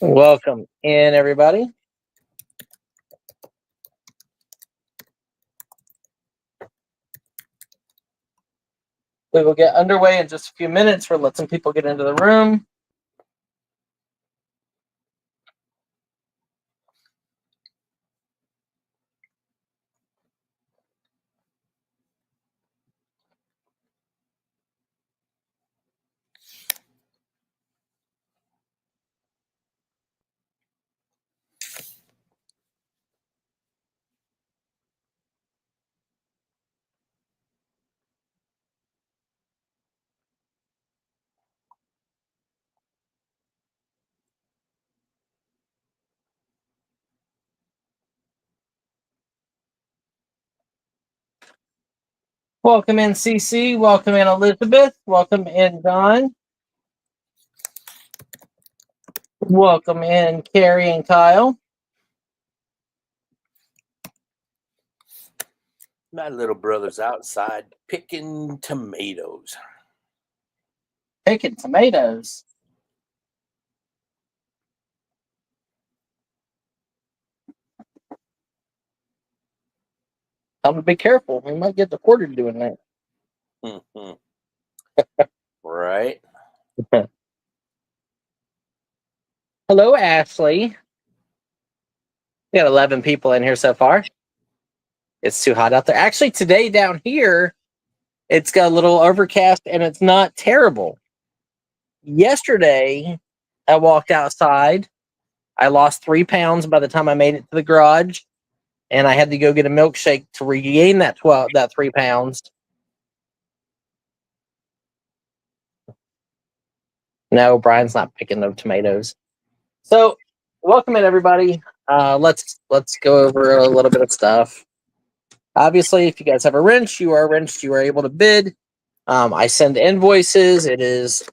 Welcome in, everybody. We will get underway in just a few minutes. We'll let some people get into the room. Welcome in, CC. Welcome in, Elizabeth. Welcome in, Don. Welcome in, Carrie and Kyle. My little brother's outside picking tomatoes. Picking tomatoes. Tell him to be careful. We might get deported doing that. Right. Hello, Ashley. We got 11 people in here so far. It's too hot out there. Actually, today down here, it's got a little overcast and it's not terrible. Yesterday, I walked outside. I lost 3 pounds by the time I made it to the garage, and I had to go get a milkshake to regain that 3 pounds. No, Brian's not picking no tomatoes. So, welcome in, everybody. Let's go over a little bit of stuff. Obviously, if you guys have a wrench, you are wrenched. You are able to bid. I send invoices. It is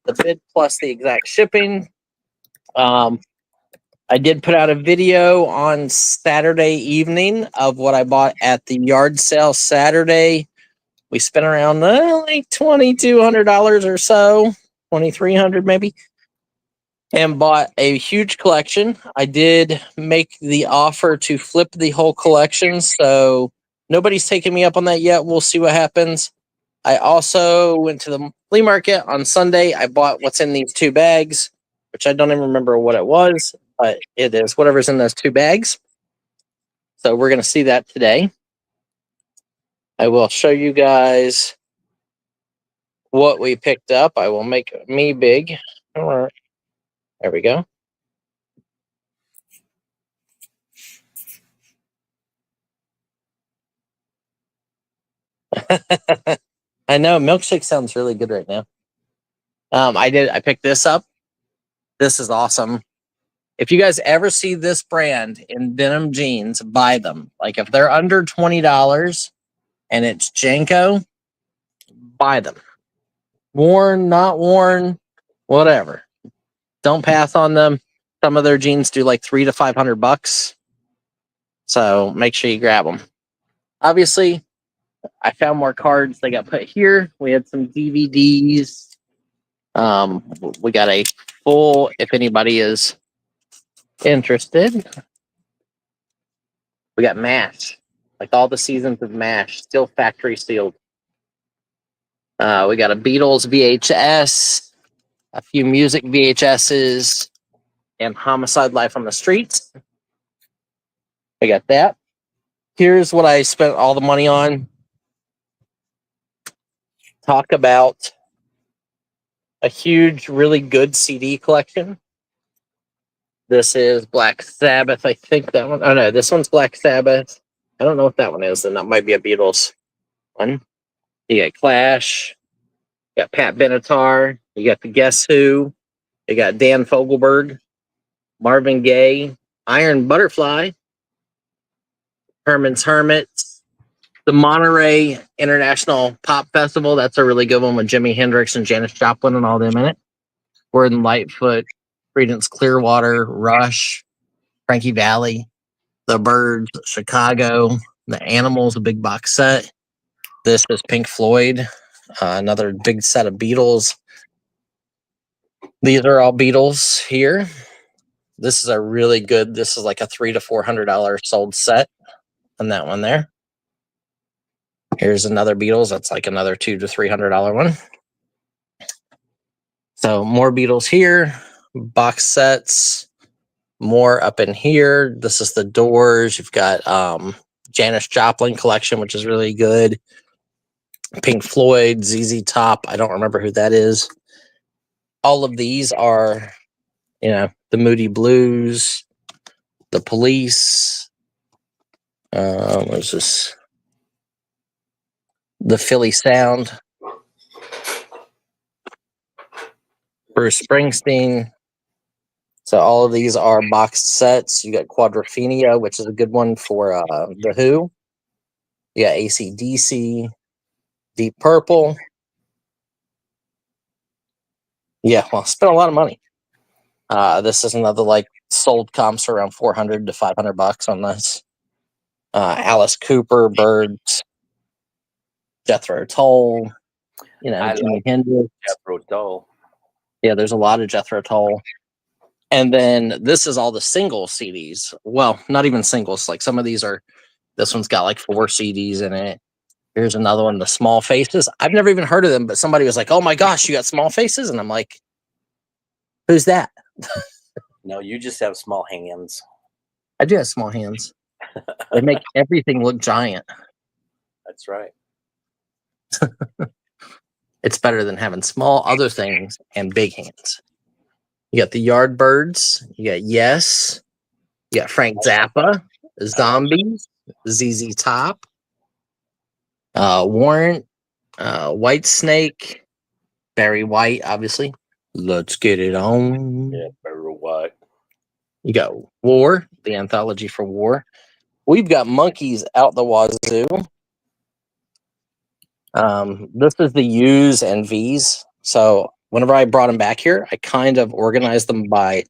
the bid plus the exact shipping. I did put out a video on Saturday evening of what I bought at the yard sale Saturday. We spent around like $2,200 or so, $2,300 maybe, and bought a huge collection. I did make the offer to flip the whole collection, so nobody's taken me up on that yet. We'll see what happens. I also went to the flea market on Sunday. I bought what's in these 2 bags, which I don't even remember what it was, but it is whatever's in those 2 bags. So we're going to see that today. I will show you guys what we picked up. I will make me big. All right. There we go. I know milkshake sounds really good right now. I picked this up. This is awesome. If you guys ever see this brand in denim jeans, buy them. Like if they're under $20 and it's Janko, buy them. Worn, not worn, whatever. Don't pass on them. Some of their jeans do like $300 to $500. So make sure you grab them. Obviously, I found more cards. They got put here. We had some DVDs. We got a full, if anybody is interested. We got MASH, like all the seasons of MASH, still factory sealed. We got a Beatles VHS, a few music VHSs, and Homicide: Life on the Streets. We got that. Here's what I spent all the money on. Talk about a huge, really good CD collection. This is Black Sabbath. I think that one. Oh, no, this one's Black Sabbath. I don't know what that one is, and that might be a Beatles one. You got Clash. You got Pat Benatar. You got the Guess Who. You got Dan Fogelberg. Marvin Gaye. Iron Butterfly. Herman's Hermits. The Monterey International Pop Festival. That's a really good one with Jimi Hendrix and Janis Joplin and all them in it. Gordon Lightfoot. Creedence Clearwater. Rush. Frankie Valli. The Byrds. Chicago. The Animals, a big box set. This is Pink Floyd. Another big set of Beatles. These are all Beatles here. This is a really good. This is like a $300 to $400 sold set on that one there. Here's another Beatles. That's like another $200 to $300 one. So more Beatles here. Box sets. More up in here. This is the Doors. You've got Janis Joplin collection, which is really good. Pink Floyd, ZZ Top. I don't remember who that is. All of these are, the Moody Blues, the Police. What's this? The Philly Sound. Bruce Springsteen. So all of these are boxed sets. You got Quadrophenia, which is a good one for The Who. You got AC/DC, Deep Purple. Yeah, well, spent a lot of money. This is another sold comps around $400 to $500 on this. Alice Cooper, Birds, Jethro Tull, Jimi Hendrix. Jethro Tull. Yeah, there's a lot of Jethro Tull. And then this is all the single CDs. Well, not even singles. Like some of these this one's got like 4 CDs in it. Here's another one, the Small Faces. I've never even heard of them, but somebody was like, "Oh my gosh, you got Small Faces?" And I'm like, "Who's that?" No, you just have small hands. I do have small hands. They make everything look giant. That's right. It's better than having small other things and big hands. You got the Yardbirds. You got Yes. You got Frank Zappa, Zombies, ZZ Top, Warrant, White Snake, Barry White, obviously. Let's get it on. Yeah, Barry White. You got War, the anthology for War. We've got Monkeys out the wazoo. This is the U's and V's. So whenever I brought them back here, I kind of organized them by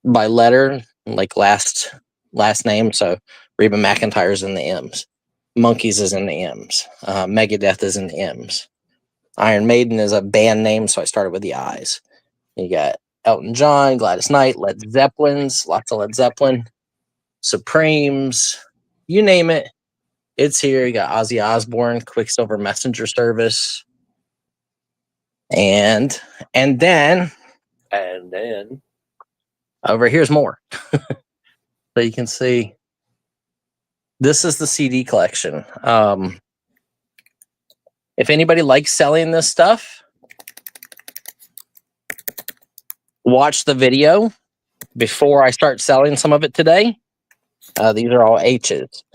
letter, like last name. So Reba McEntire's in the M's. Monkeys is in the M's. Megadeth is in the M's. Iron Maiden is a band name, so I started with the I's. You got Elton John, Gladys Knight, Led Zeppelins, lots of Led Zeppelin, Supremes, you name it, it's here. You got Ozzy Osbourne, Quicksilver Messenger Service, and then over here's more. So you can see this is the CD collection. If anybody likes selling this stuff, watch the video before I start selling some of it today. These are all H's.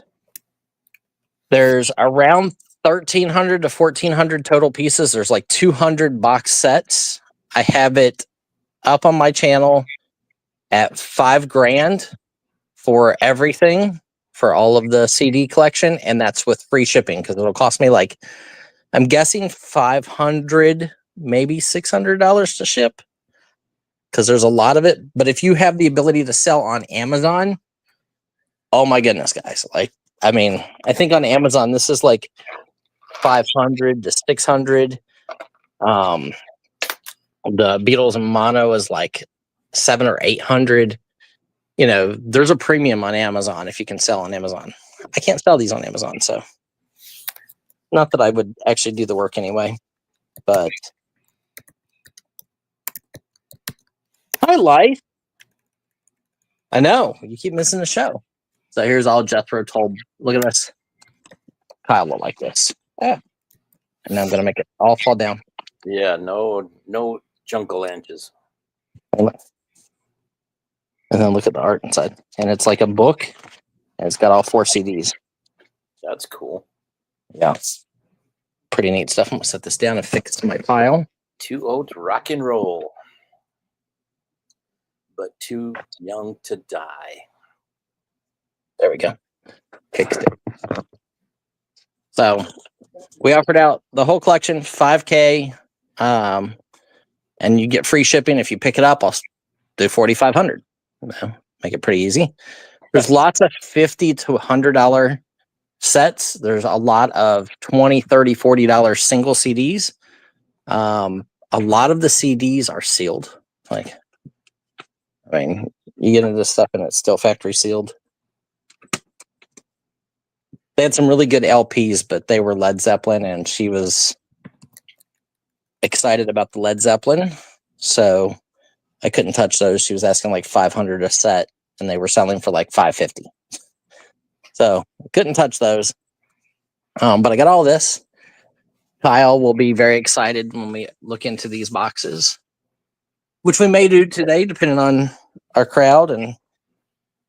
There's around 1,300 to 1,400 total pieces. There's like 200 box sets. I have it up on my channel at $5,000 for everything, for all of the CD collection, and that's with free shipping because it'll cost me I'm guessing $500, maybe $600 to ship because there's a lot of it. But if you have the ability to sell on Amazon, oh my goodness, guys! I think on Amazon this is like 500 to 600. The Beatles and Mono is like 700 or 800. There's a premium on Amazon if you can sell on Amazon. I can't sell these on Amazon, so not that I would actually do the work anyway. But hi, life. I know you keep missing the show. So here's all Jethro Tull. Look at this. Kyle will like this. Yeah. And I'm gonna make it all fall down. Yeah, no jungle inches. And then look at the art inside. And it's like a book. And it's got all 4 CDs. That's cool. Yeah. Pretty neat stuff. I'm gonna set this down and fix my file. Too old to rock and roll, but too young to die. There we go. Fixed it. So we offered out the whole collection, $5,000, and you get free shipping if you pick it up. I'll do $4,500. Make it pretty easy. There's lots of $50 to $100 sets. There's a lot of $20, $30, $40 single CDs. A lot of the CDs are sealed. I mean, you get into this stuff and it's still factory sealed. They had some really good LPs, but they were Led Zeppelin, and she was excited about the Led Zeppelin, so I couldn't touch those. She was asking like $500 a set, and they were selling for like $550. So I couldn't touch those. But I got all this. Kyle will be very excited when we look into these boxes, which we may do today, depending on our crowd and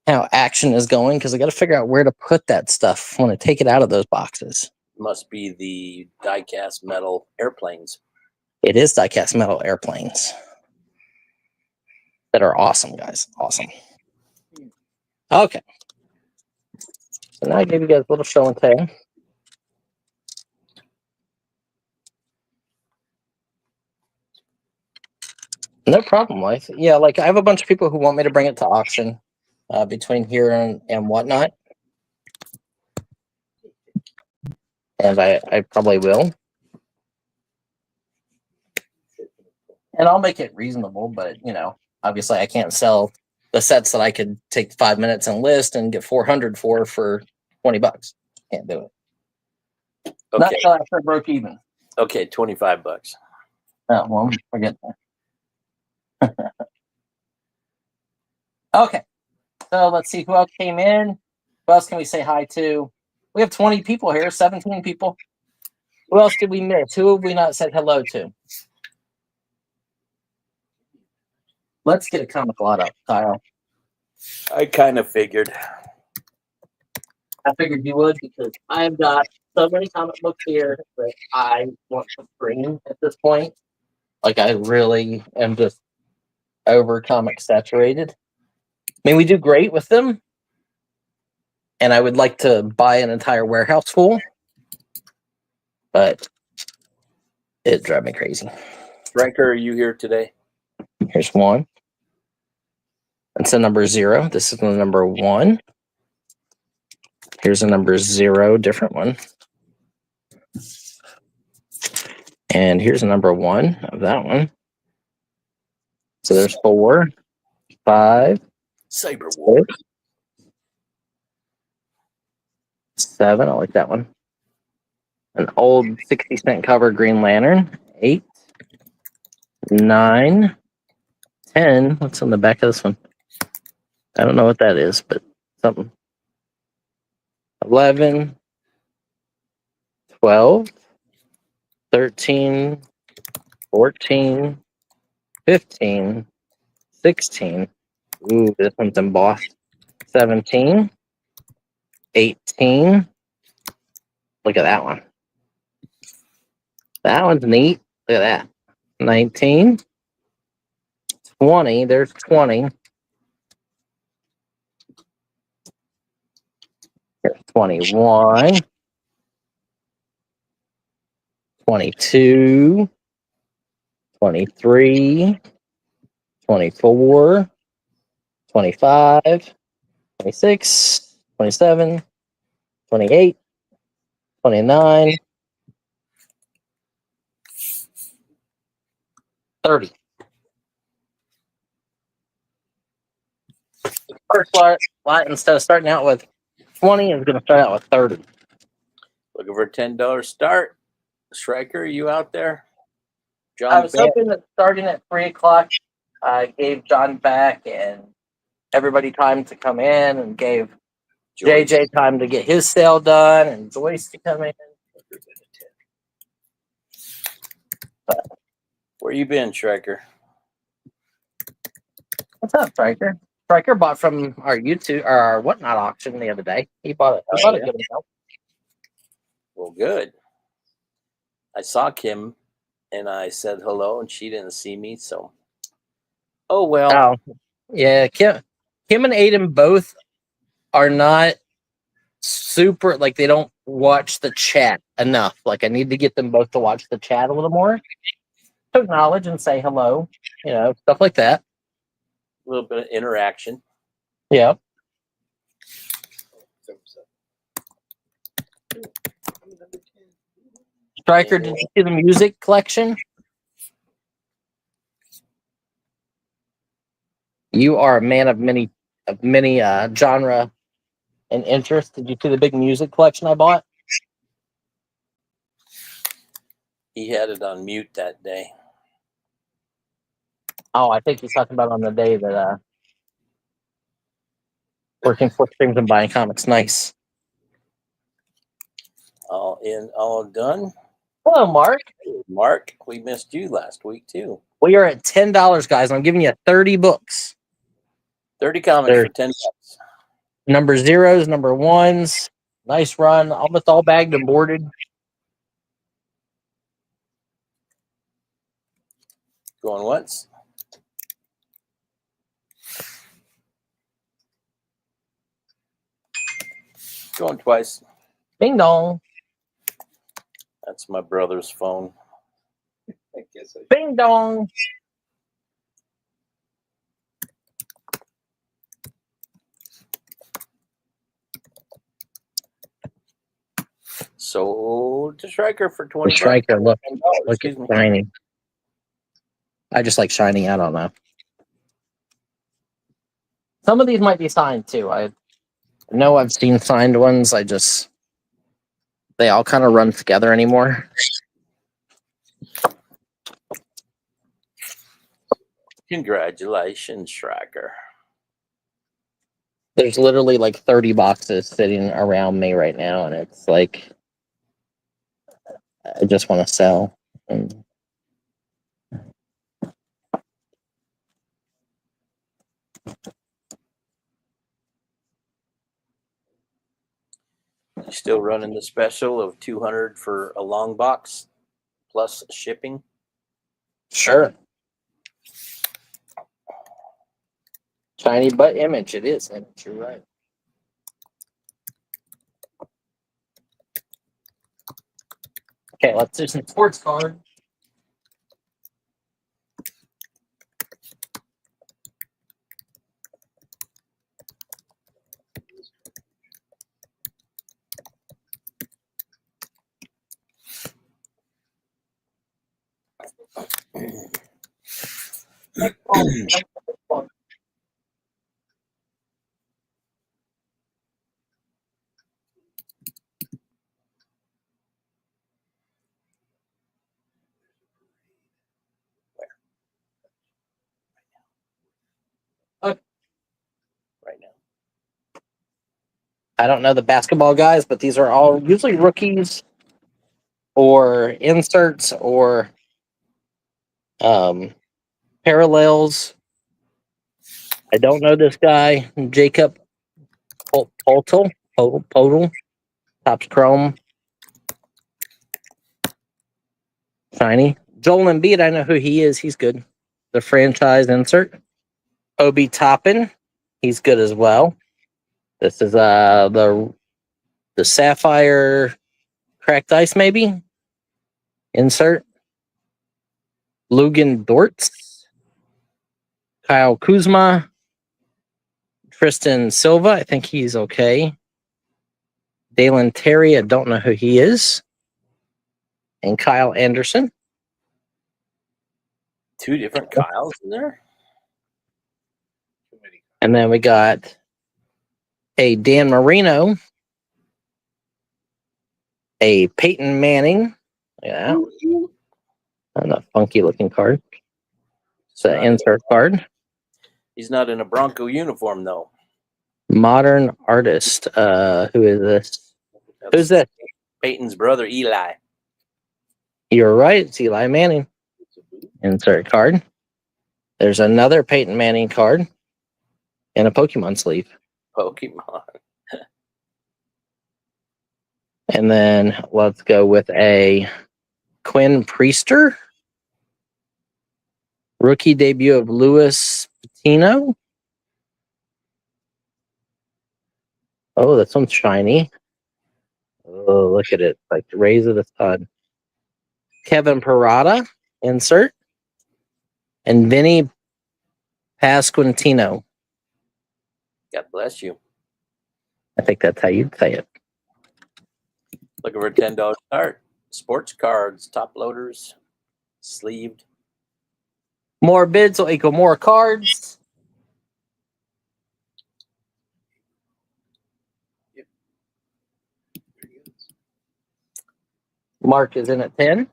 how action is going, because I got to figure out where to put that stuff when I take it out of those boxes. Must be the die-cast metal airplanes. It is die-cast metal airplanes that are awesome, guys. Awesome. Okay. So now I gave you guys a little show and tell. No problem, wife. Yeah, like I have a bunch of people who want me to bring it to auction between here and whatnot. And I probably will. And I'll make it reasonable, but obviously I can't sell the sets that I could take 5 minutes and list and get 400 for $20. Can't do it. Okay. Not till after I broke even. Okay, $25. Oh, well, forget that. Okay. So let's see who else came in. Who else can we say hi to? We have 20 people here, 17 people. Who else did we miss? Who have we not said hello to? Let's get a comic lot up, Kyle. I kind of figured. I figured you would, because I've got so many comic books here that I want to bring at this point. Like, I really am just over comic saturated. I mean, we do great with them, and I would like to buy an entire warehouse full, but it drives me crazy. Ranker, are you here today? Here's one. That's a number 0. This is the number 1. Here's a number 0, different one. And here's a number 1 of that one. So there's 4, 5, Cyber War. 7. I like that one. An old 60-cent cover Green Lantern. 8, 9, 10. What's on the back of this one? I don't know what that is, but something. 11, 12, 13, 14, 15, 16. Ooh, this one's embossed. 17, 18. Look at that one. That one's neat. Look at that. 19, 20. There's 20. Here's 21, 22, 23, 24, 25, 26, 27, 28, 29, 30. First lot, instead of starting out with 20, is going to start out with 30. Looking for a $10 start. Striker, are you out there? John, I was hoping that starting at 3 o'clock, I gave John back and everybody time to come in, and gave JJ time to get his sale done, and Joyce to come in. Where you been, Striker? What's up, Striker? Striker bought from our YouTube or our whatnot auction the other day. He bought it. He bought a good amount. Well, good. I saw Kim and I said hello, and she didn't see me, so oh well. Oh, yeah. Kim and Aiden both are not super, like, they don't watch the chat enough. Like, I need to get them both to watch the chat a little more, to acknowledge and say hello, stuff like that. A little bit of interaction. Yeah. Striker, did you see the music collection? You are a man of many genre and interest. Did you see the big music collection I bought? He had it on mute that day. Oh, I think he's talking about on the day that working for streams and buying comics. Nice. All in, all done. Hello, Mark. Mark, we missed you last week too. We are at $10, guys. I'm giving you 30 books. 30 comics for $10. Number zeros, number ones. Nice run. Almost all bagged and boarded. Going once. Going twice. Ding dong. That's my brother's phone. Bing dong. Sold to Striker for 20 The Striker, look Excuse at me. shiny. I just like shiny. I don't know. Some of these might be signed too. I know I've seen signed ones. They all kind of run together anymore. Congratulations, Striker. There's literally like 30 boxes sitting around me right now, and it's like I just want to sell. And Still running the special of $200 for a long box plus shipping. sure. Shiny but image. It is image. You're right. Okay, let's do some sports card. Right now. I don't know the basketball guys, but these are all usually rookies or inserts or parallels. I don't know this guy, Jacob Podol, Topps Chrome. Shiny. Joel Embiid, I know who he is. He's good. The franchise insert. Obi Toppin, he's good as well. This is the Sapphire Cracked Ice, maybe? Insert. Lugan Dortz. Kyle Kuzma. Tristan Silva, I think he's okay. Dalen Terry, I don't know who he is. And Kyle Anderson. 2 different Kyles in there. And then we got a Dan Marino, a Peyton Manning. Yeah. And a funky looking card. It's an insert card. He's not in a Bronco uniform, though. Modern artist. Who is this? Who's this? Peyton's brother, Eli. You're right. It's Eli Manning. Insert card. There's another Peyton Manning card and a Pokemon sleeve. Pokemon. And then let's go with a Quinn Priester. Rookie debut of Louis Patino. Oh, this one's shiny. Oh, look at it. Like the rays of the sun. Kevin Parada, insert. And Vinny Pasquantino. God bless you. I think that's how you'd say it. Looking for a $10 card. Sports cards, top loaders, sleeved. More bids will equal more cards. Mark is in at 10.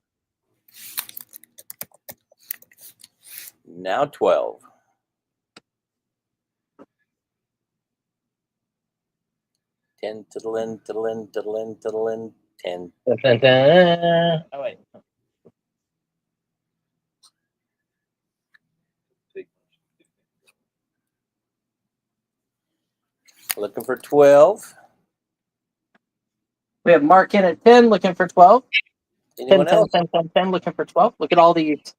Now 12. Ten to the lin, to the lin, to the lin, to the lin. 10. Oh, wait. Looking for 12. We have Mark in at 10, looking for 12. Anyone 10, else? 10, 10, 10, 10, looking for 12. Look at all these.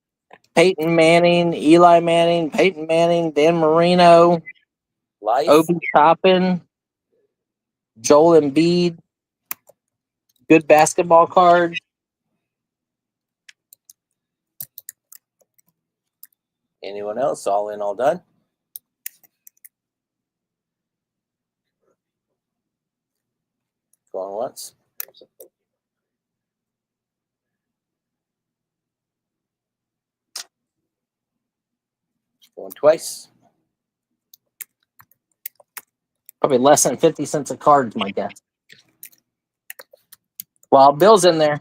Peyton Manning, Eli Manning, Peyton Manning, Dan Marino, Life. Obi Toppin, Joel Embiid. Good basketball card. Anyone else? All in, all done? Going once. Going twice. Probably less than 50 cents a card, my guess. Well, Bill's in there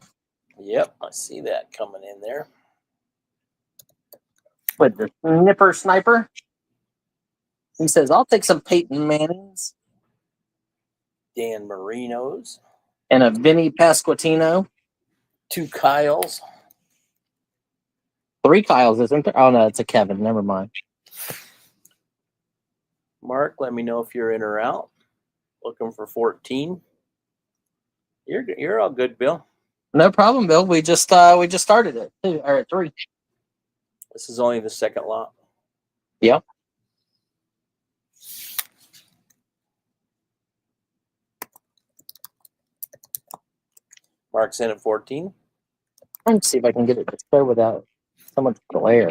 Yep, I see that coming in there. with the nipper sniper. He says, I'll take some Peyton Mannings Dan Marino's. and a Vinny Pasquantino. 2 Kyles. 3 Kyles, isn't there? Oh, no, it's a Kevin. Never mind. Mark, let me know if you're in or out. Looking for 14. You're all good, Bill. No problem, Bill. We just started it, too, or at 3. This is only the second lot. Yep. Mark's in at 14. Let's see if I can get it to show without so much glare.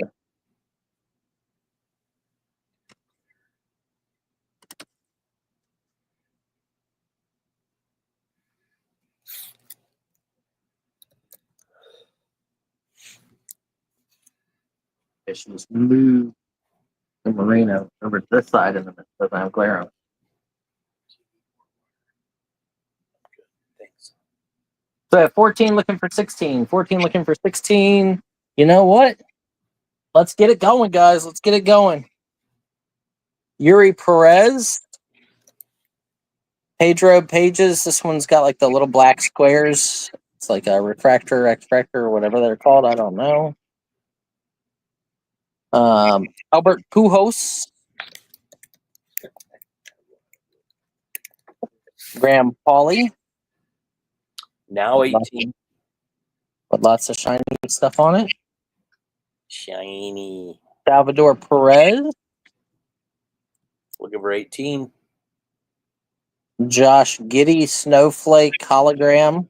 I should just move the Marino over to this side and then it doesn't have glare on it. Thanks. So at 14 looking for 16. 14 looking for 16. You know what? Let's get it going, guys. Let's get it going. Yuri Perez. Pedro Pages. This one's got like the little black squares. It's like a refractor, extractor, or whatever they're called. I don't know. Albert Pujols. Graham Pauley. Now 18. With lots of shiny stuff on it. Shiny. Salvador Perez. Looking for 18. Josh Giddey Snowflake hologram.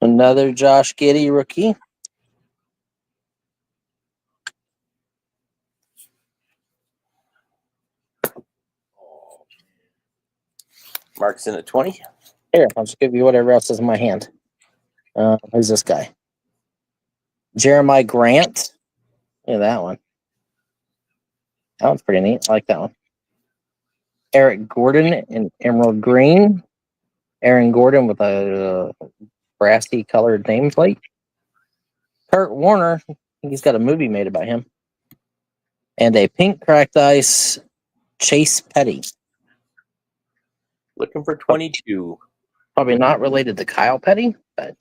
Another Josh Giddey rookie. Mark's in at 20. Here, I'll just give you whatever else is in my hand. Who's this guy? Jeremiah Grant. Look at that one. That one's pretty neat. I like that one. Eric Gordon in emerald green. Aaron Gordon with a brassy colored nameplate. Kurt Warner. He's got a movie made about him. And a pink cracked ice Chase Petty. Looking for 22. Probably not related to Kyle Petty, but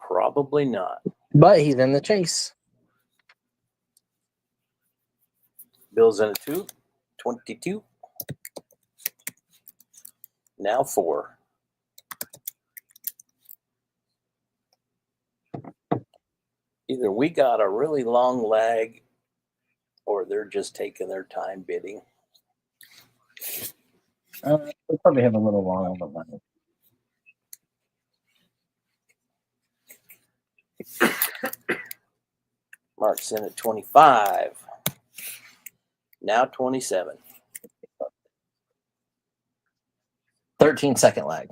Probably not. he's in the chase. Bill's in at 2. 22. Now 4. Either we got a really long lag or they're just taking their time bidding. We probably have a little long on the line. Mark's in at 25. Now 27. 13-second lag.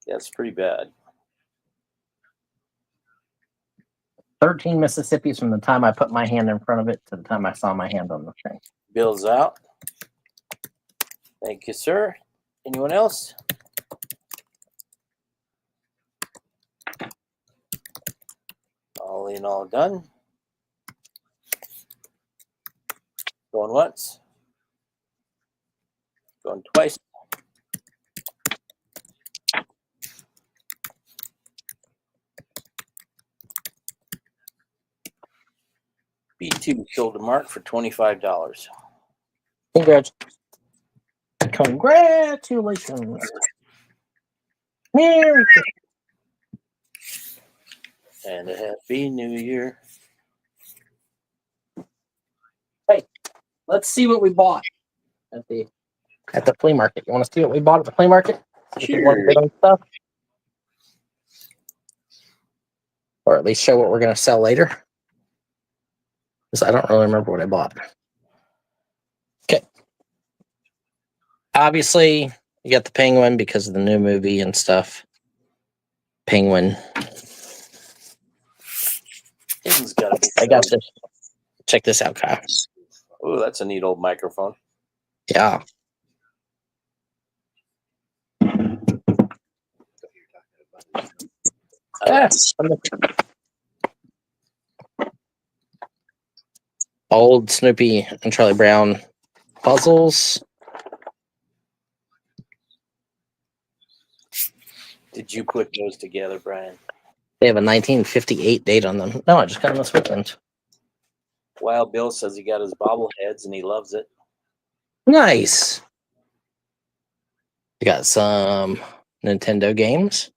That's pretty bad. 13 Mississippis from the time I put my hand in front of it to the time I saw my hand on the thing. Bill's out. Thank you, sir. Anyone else? All in, all done. Going once. Going twice. B2 sold to Mark for $25. Congratulations. Merry Christmas. And a happy new year. Let's see what we bought at the flea market. You want to see what we bought at the flea market? Sure. Stuff? Or at least show what we're going to sell later. Because I don't really remember what I bought. Okay. Obviously, you got the penguin because of the new movie and stuff. Penguin. I got this. Check this out, Kyle. Oh, that's a neat old microphone. Yeah. Yes. Old Snoopy and Charlie Brown puzzles. Did you put those together, Brian? They have a 1958 date on them. No, I just got them this weekend. Wild Bill says he got his bobbleheads and he loves it. Nice. I got some Nintendo games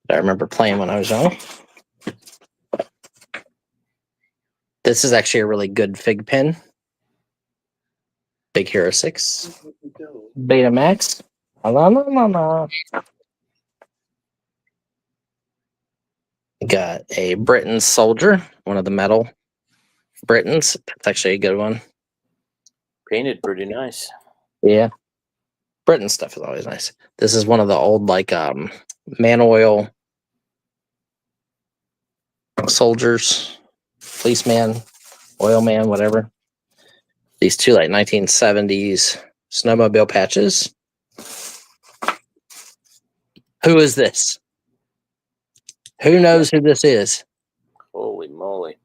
that I remember playing when I was young. This is actually a really good fig pen. Big Hero 6. Betamax. Got a Britain Soldier, one of the metal Britons. That's actually a good one. Painted pretty nice. Yeah. Britain stuff is always nice. This is one of the old, like, man oil soldiers, policeman, oil man, whatever. These two, like, 1970s snowmobile patches. Who is this? Who knows who this is? Holy moly.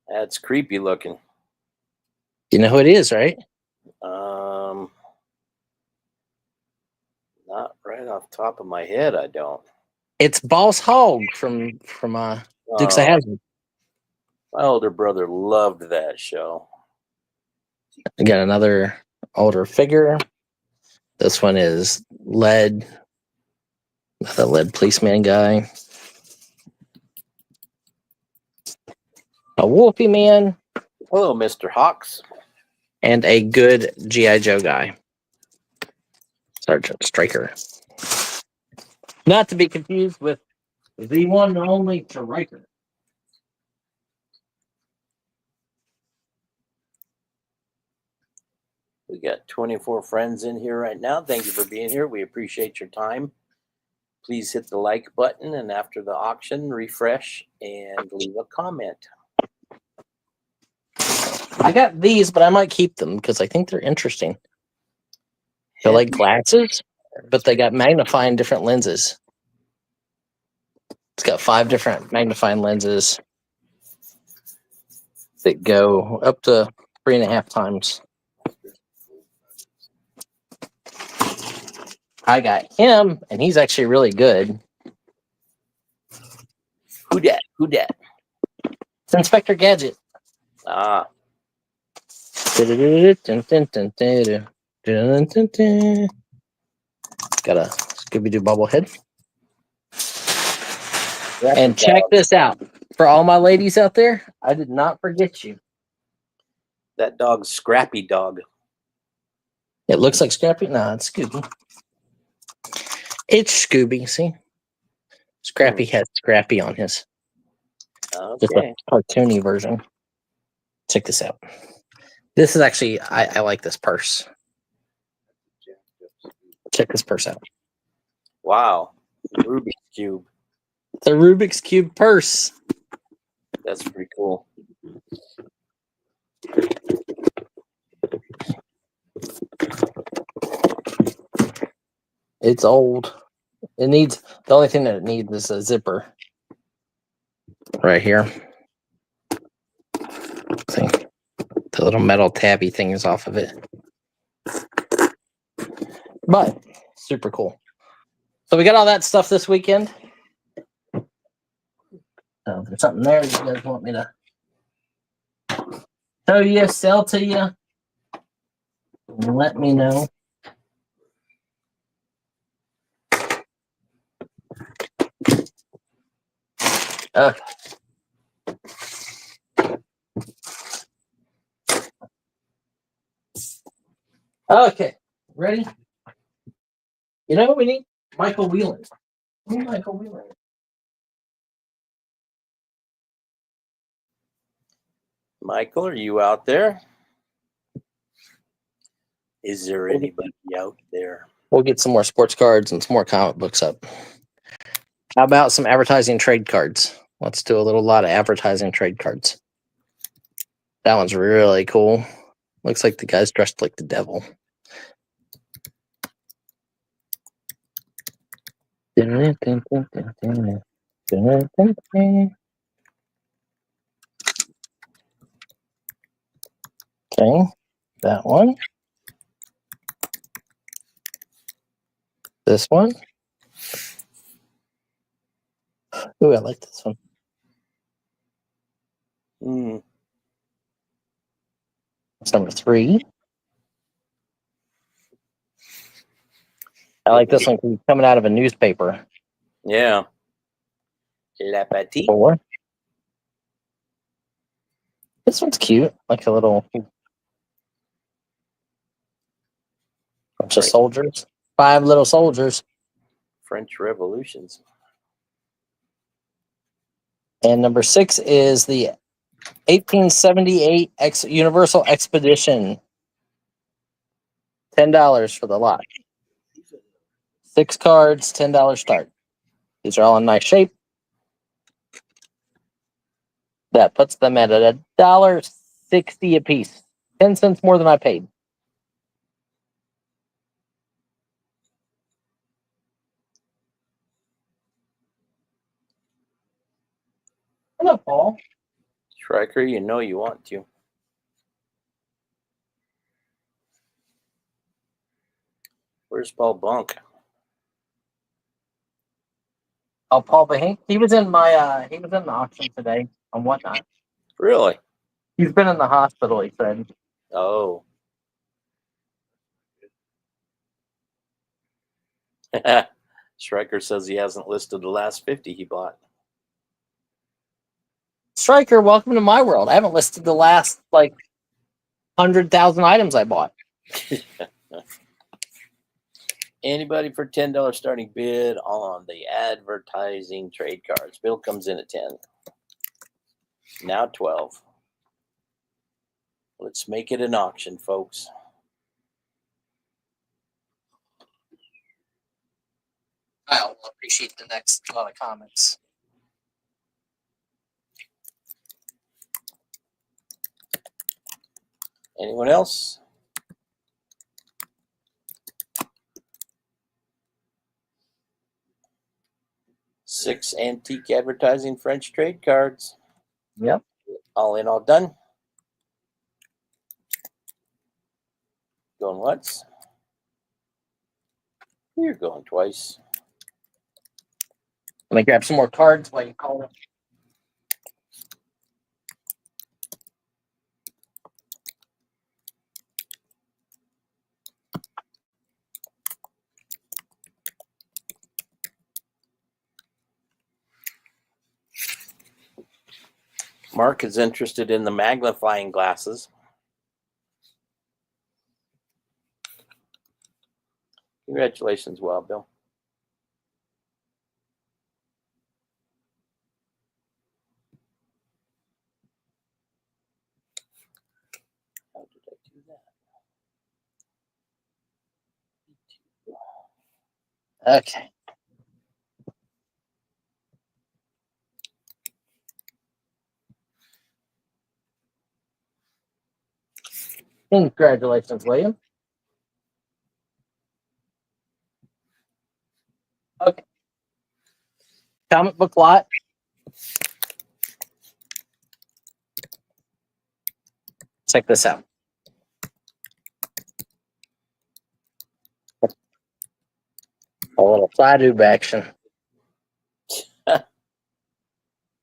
That's creepy looking. You know who it is, right? Not right off the top of my head, I don't. It's Boss Hogg from Dukes of Hazzard. My older brother loved that show. I got another older figure. This one is Lead, the Lead policeman guy. A Wolfie Man. Hello, Mr. Hawks. And a good G.I. Joe guy. Sergeant Stryker. Not to be confused with the one and only Stryker. We got 24 friends in here right now. Thank you for being here. We appreciate your time. Please hit the like button, and after the auction, refresh and leave a comment. I got these, but I might keep them because I think they're interesting. They're like glasses, but they got magnifying different lenses. It's got 5 different magnifying lenses that go up to 3.5 times. I got him, and he's actually really good. Who dat? Who dat? It's Inspector Gadget. Ah. Got a Scooby-Doo bobblehead. And check this out. For all my ladies out there, I did not forget you. That dog's Scrappy Dog. It looks like Scrappy. Nah, it's Scooby. It's Scooby, see? Scrappy has Scrappy on his. Okay. Just a cartoony version. Check this out. This is actually, I like this purse. Check this purse out. Wow. Rubik's Cube. The Rubik's Cube purse. That's pretty cool. It's old. It needs, the only thing that it needs is a zipper. right here. See, the little metal tabby thing is off of it. But super cool. So we got all that stuff this weekend. So if there's something there that you guys want me to show you, sell to you, let me know. Okay. Okay, ready? You know what we need? Michael Wheeler. We need Michael Wheeler. Michael, are you out there? Is there anybody out there? We'll get some more sports cards and some more comic books up. How about some advertising trade cards? Let's do a little lot of advertising trade cards. That one's really cool. Looks like the guy's dressed like the devil. Okay, that one. This one. Ooh, I like this one. That's number 3. I like this one because it's coming out of a newspaper. Yeah. La Petite. 4. This one's cute, like a little bunch of soldiers. 5 little soldiers. French Revolutions. And number 6 is the 1878 Universal Expedition. $10 for the lot. 6 cards, $10 start. These are all in nice shape. That puts them at $1.60 a piece. 10 cents more than I paid. Hello, Paul. Striker, you know you want to. Where's Paul Bunk? Oh, Paul Bahink. He was in my he was in the auction today on Whatnot. Really? He's been in the hospital, he said. Oh. Striker says he hasn't listed the last 50 he bought. Striker, welcome to my world. I haven't listed the last 100,000 items I bought. Anybody for $10 starting bid on the advertising trade cards. Bill comes in at 10. Now 12. Let's make it an auction, folks. I'll appreciate the next lot of comments. Anyone else? Six antique advertising French trade cards. Yep. All in, all done. Going once. You're going twice. Let me grab some more cards while you call them. Mark is interested in the magnifying glasses. Congratulations, Wild Bill. How did I do that? Okay. Congratulations, William. Okay. Comic book lot. Check this out. A little side tube action.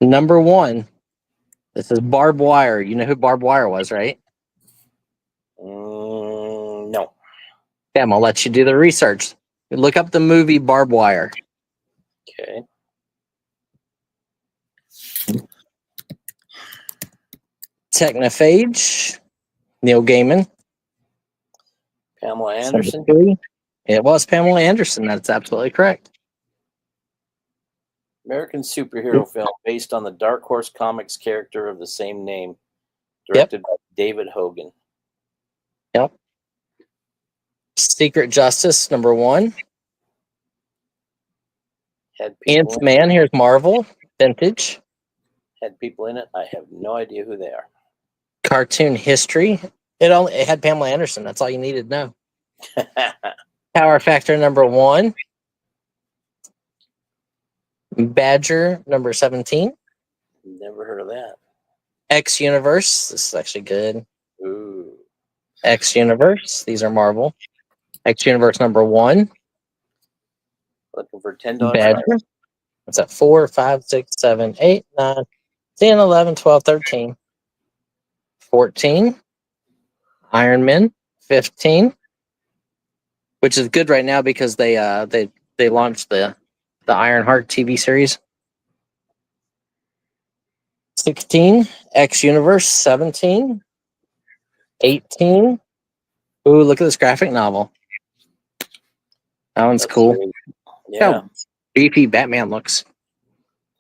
Number one. This is barbed wire. You know who barbed wire was, right? No. Yeah, I'm gonna let you do the research. Look up the movie Barbed Wire. Okay. Technophage. Neil Gaiman. Pamela Anderson. It was Pamela Anderson. That's absolutely correct. American superhero film based on the Dark Horse Comics character of the same name, directed by David Hogan. Yep. Secret Justice, number one. Had people Nth Man, here's Marvel, vintage. Had people in it. I have no idea who they are. Cartoon History. It had Pamela Anderson. That's all you needed to know. Power Factor, number one. Badger, number 17. Never heard of that. X Universe. This is actually good. Ooh. X Universe. These are Marvel. X Universe, number one. Looking for $10. Badger. What's that? 4, 5, 6, 7, 8, 9, 10, 11, 12, 13. 14. Iron Man. 15. Which is good right now because they launched the Ironheart TV series. 16, X Universe. 17, 18. Ooh, look at this graphic novel. That one's cool. Great. Yeah. How beefy Batman looks.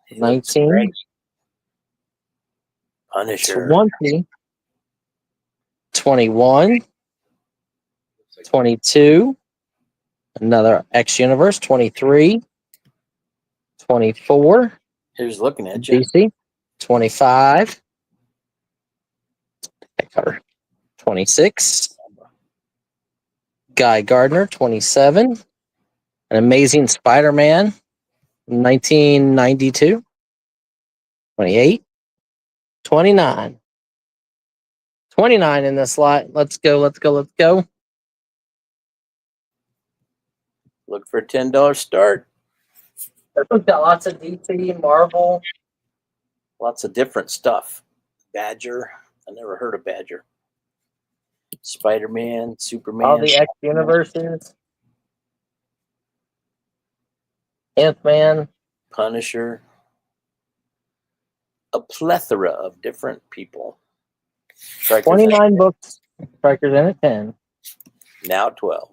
He looks 19, great. Punisher. 20, 21, 22. Another X Universe. 23, 24. Who's looking at you? DC. 25. That cover. 26. Guy Gardner. 27. An Amazing Spider-Man. 1992. 28. 29. 29 in this lot. Let's go. Let's go. Let's go. Look for a $10 start. We've got lots of DC, Marvel. Lots of different stuff. Badger. I never heard of Badger. Spider-Man, Superman. All the X universes. Ant-Man. Punisher. A plethora of different people. Strikers 29 books. Strikers in at 10. Now 12.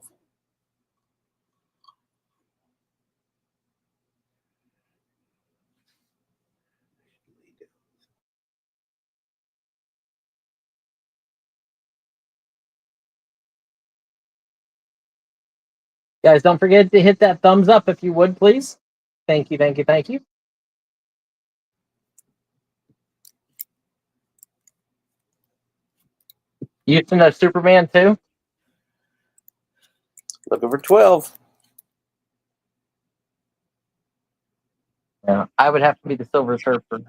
Guys, don't forget to hit that thumbs up if you would, please. Thank you, thank you, thank you. Houston does Superman too? Looking for 12. Yeah, I would have to be the Silver Surfer.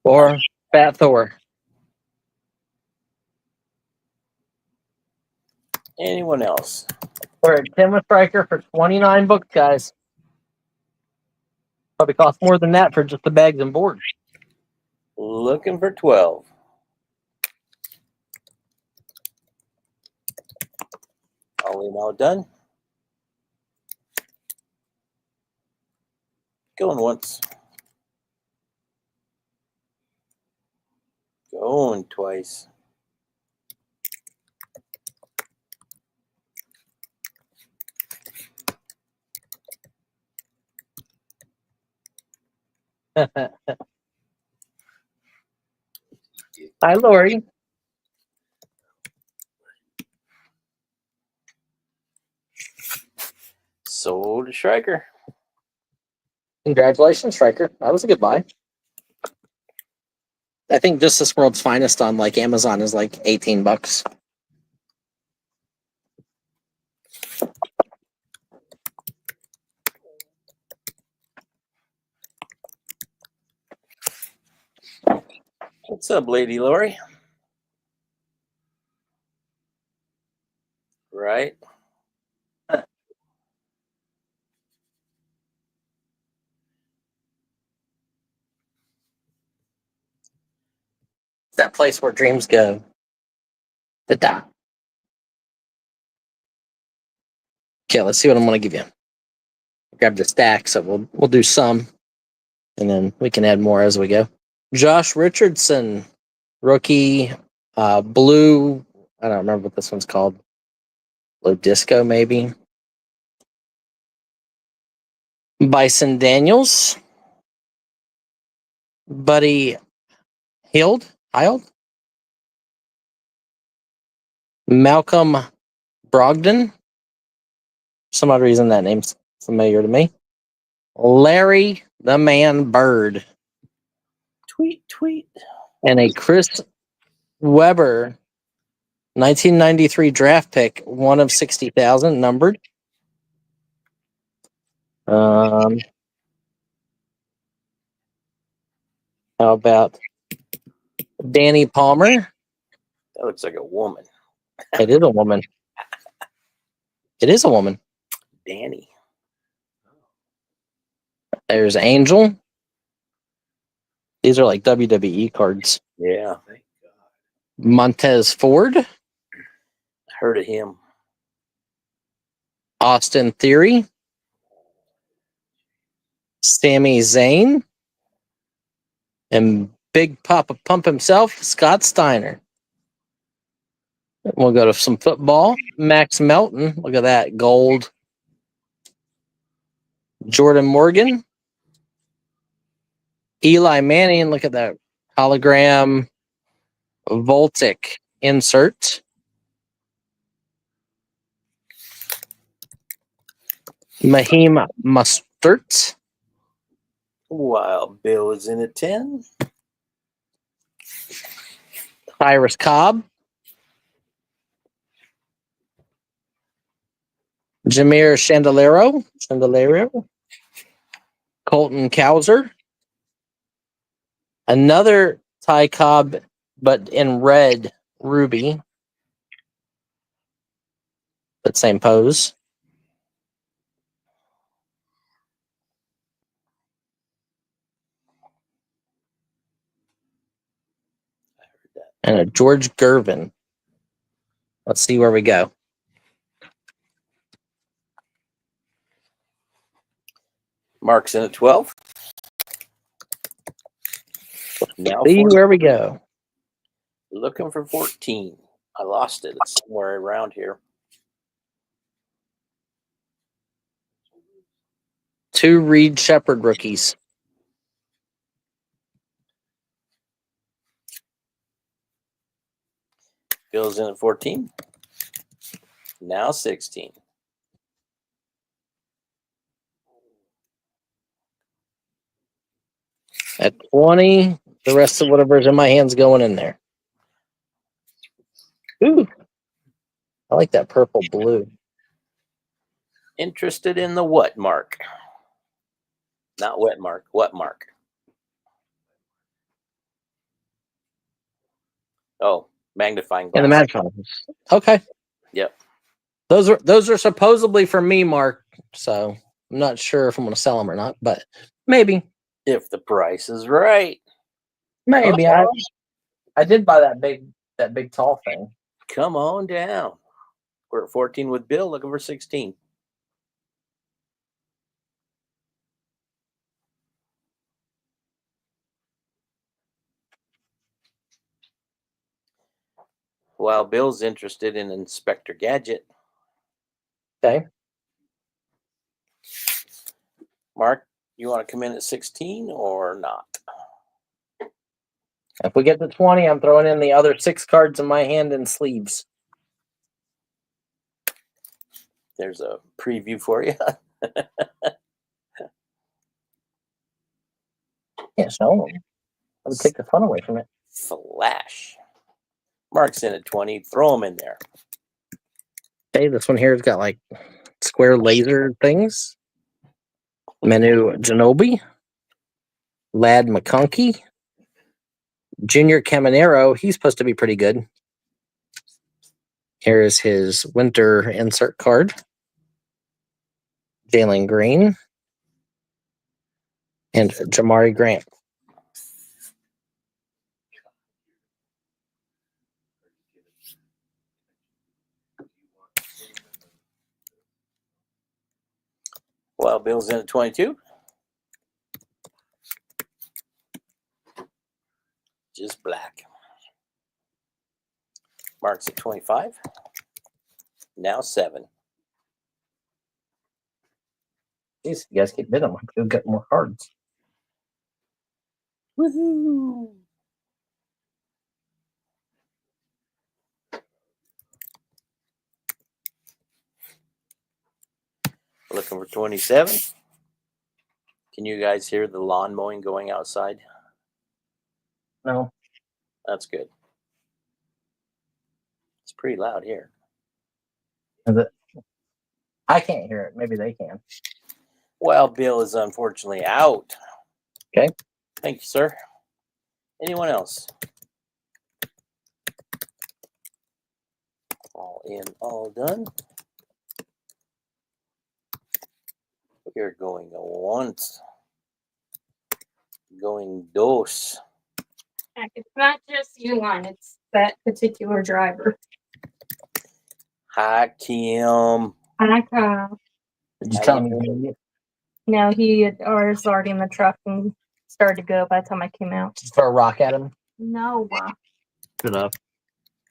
Or Fat Thor. Anyone else? We're at 10 with Striker for 29 books, guys. Probably cost more than that for just the bags and board. Looking for 12. All in all done. Going once. Going twice. Hi, Lori. Sold a Striker. Congratulations, Striker. That was a good buy. I think just this World's Finest on like Amazon is like 18 bucks. What's up, Lady Lori? Right? That place where dreams go. The dot. Okay, let's see what I'm going to give you. Grab the stack, so we'll do some, and then we can add more as we go. Josh Richardson, rookie, blue. I don't remember what this one's called. Blue disco, maybe. Bison Daniels, Buddy Hield, Malcolm Brogdon. Some odd reason that name's familiar to me. Larry the Man Bird. Tweet. And a Chris Webber 1993 draft pick, 1 of 60,000, numbered. How about Danny Palmer? That looks like a woman. It is a woman. It is a woman. Danny. There's Angel. These are like WWE cards. Yeah. Montez Ford. Heard of him. Austin Theory. Sami Zayn. And Big Papa Pump himself, Scott Steiner. We'll go to some football. Max Melton. Look at that. Gold. Jordan Morgan. Eli Manning. Look at that. Hologram. Voltic insert. Mahim Mustert. Wild Bill is in at 10. Cyrus Cobb. Jameer Chandeliero. Colton Cowser. Another Ty Cobb, but in red ruby. That same pose. And a George Gervin. Let's see where we go. Mark's in at 12. Now See 14. where we go. Looking for 14. I lost it. It's somewhere around here. 2 Reed Shepherd rookies. Bill's in at 14. Now 16. At 20, the rest of whatever's in my hand's going in there. Ooh. I like that purple blue. Interested in the what mark? Not wet mark. What mark? Oh, magnifying glass. And the magnifying. Okay. Yep. Those are supposedly for me, Mark. So I'm not sure if I'm going to sell them or not, but maybe. If the price is right. Maybe. I did buy that big tall thing. Come on down. We're at 14 with Bill, looking for 16. While Bill's interested in Inspector Gadget. Okay. Mark, you want to come in at 16 or not? If we get to 20, I'm throwing in the other 6 cards in my hand in sleeves. There's a preview for you. Can't show them. I would take the fun away from it. Flash. Mark's in at 20. Throw them in there. Okay, this one here has got like square laser things. Manu Ginobili. Lad McConkey. Junior Caminero, he's supposed to be pretty good. Here is his winter insert card. Jalen Green and Jamari Grant. Well, Bill's in at 22. Just black. Mark's at 25. Now 7. Jeez, you guys keep bidding. You'll get more cards. Woohoo! Looking for 27. Can you guys hear the lawn mowing going outside? No. That's good. It's pretty loud here. Is it? I can't hear it. Maybe they can. Well, Bill is unfortunately out. Okay. Thank you, sir. Anyone else? All in, all done. We're going once. Going dos. Heck, it's not just Uline, it's that particular driver. Hi, Kim. Hi, Kyle. Did you How tell you me? doing? No, he was already in the truck and started to go by the time I came out. Just throw a rock at him? No. Good enough.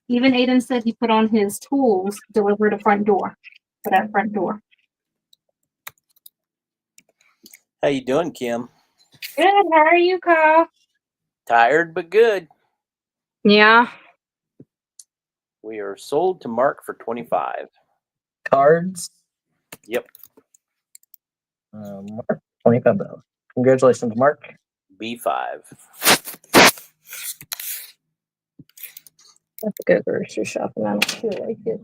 Even Aiden said he put on his tools, deliver the front door. For that front door. How you doing, Kim? Good. How are you, Kyle? Tired but good. Yeah. We are sold to Mark for 25. Cards. Yep. Mark, $25. Congratulations, Mark. B5. Let's go grocery shopping. I don't feel like it.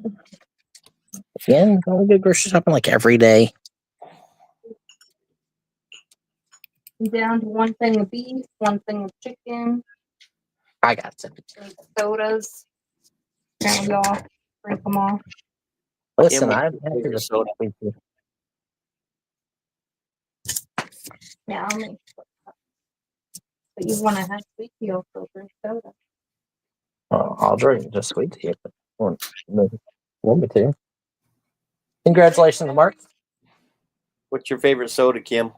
Again, go to grocery shopping like every day. I'm down to one thing of beef, one thing of chicken, I got some. and sodas. Apparently, y'all drink them all. Listen, Kim, I'm what's your happy favorite to soda? speak to you. Yeah, I'll make sure. But you want to have sweet tea filtered soda. Well, I'll drink just sweet tea if you want me to. Congratulations, Mark. What's your favorite soda, Kim?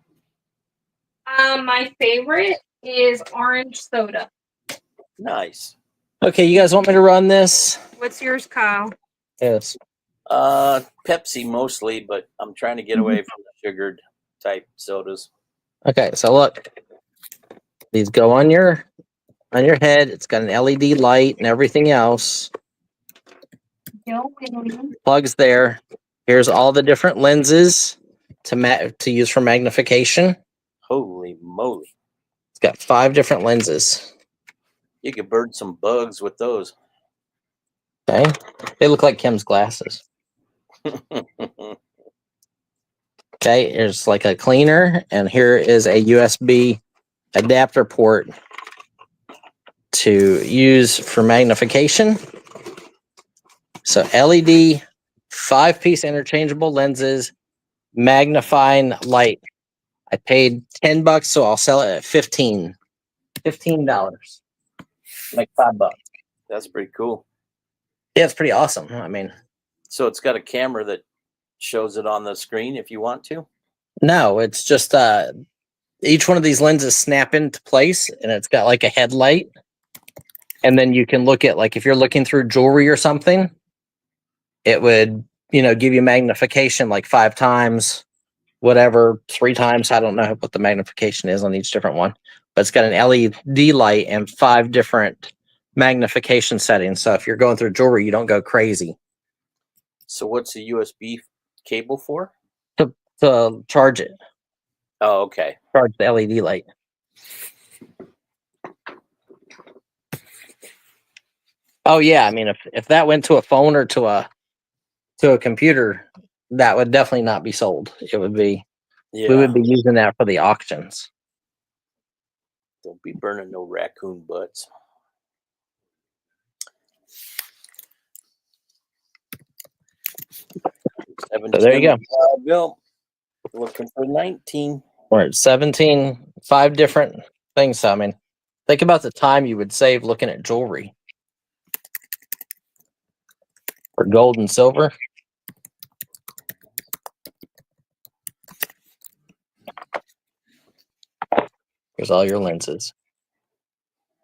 My favorite is orange soda. Nice. Okay, you guys want me to run this? What's yours, Kyle? Yes. Pepsi mostly, but I'm trying to get away from the sugared type sodas. Okay, so look. These go on your head. It's got an LED light and everything else. Plugs there. Here's all the different lenses to use for magnification. Holy moly. It's got 5 different lenses. You could bird some bugs with those. Okay. They look like Kim's glasses. Okay, here's like a cleaner, and here is a USB adapter port to use for magnification. So LED, 5-piece interchangeable lenses, magnifying light. I paid $10, so I'll sell it at $15. $15. Make $5. That's pretty cool. Yeah, it's pretty awesome. I mean, So it's got a camera that shows it on the screen if you want to? no, it's just each one of these lenses snap into place, and it's got like a headlight. And then you can look at, like, if you're looking through jewelry or something, it would, give you magnification like 5 times, whatever, 3 times. I don't know what the magnification is on each different one, but it's got an LED light and 5 different magnification settings. So if you're going through jewelry, you don't go crazy. So what's the USB cable for? To charge it, Oh, okay. charge the LED light. Oh yeah, I mean, if that went to a phone or to a computer, that would definitely not be sold. It would be, Yeah. we would be using that for the auctions. Don't be burning no raccoon butts. So there you go. Bill, looking for 19. We're at 17, 5 different things. So, I mean, think about the time you would save looking at jewelry for gold and silver. Here's all your lenses.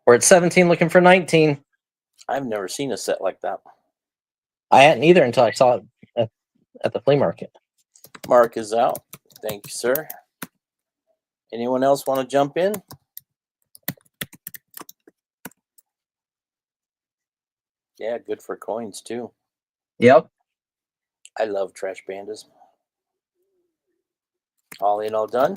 We're at 17 looking for 19. I've never seen a set like that. I hadn't either until I saw it at the flea market. Mark is out. Thank you, sir. Anyone else want to jump in? Yeah, good for coins too. Yep. I love trash pandas. All in, all done.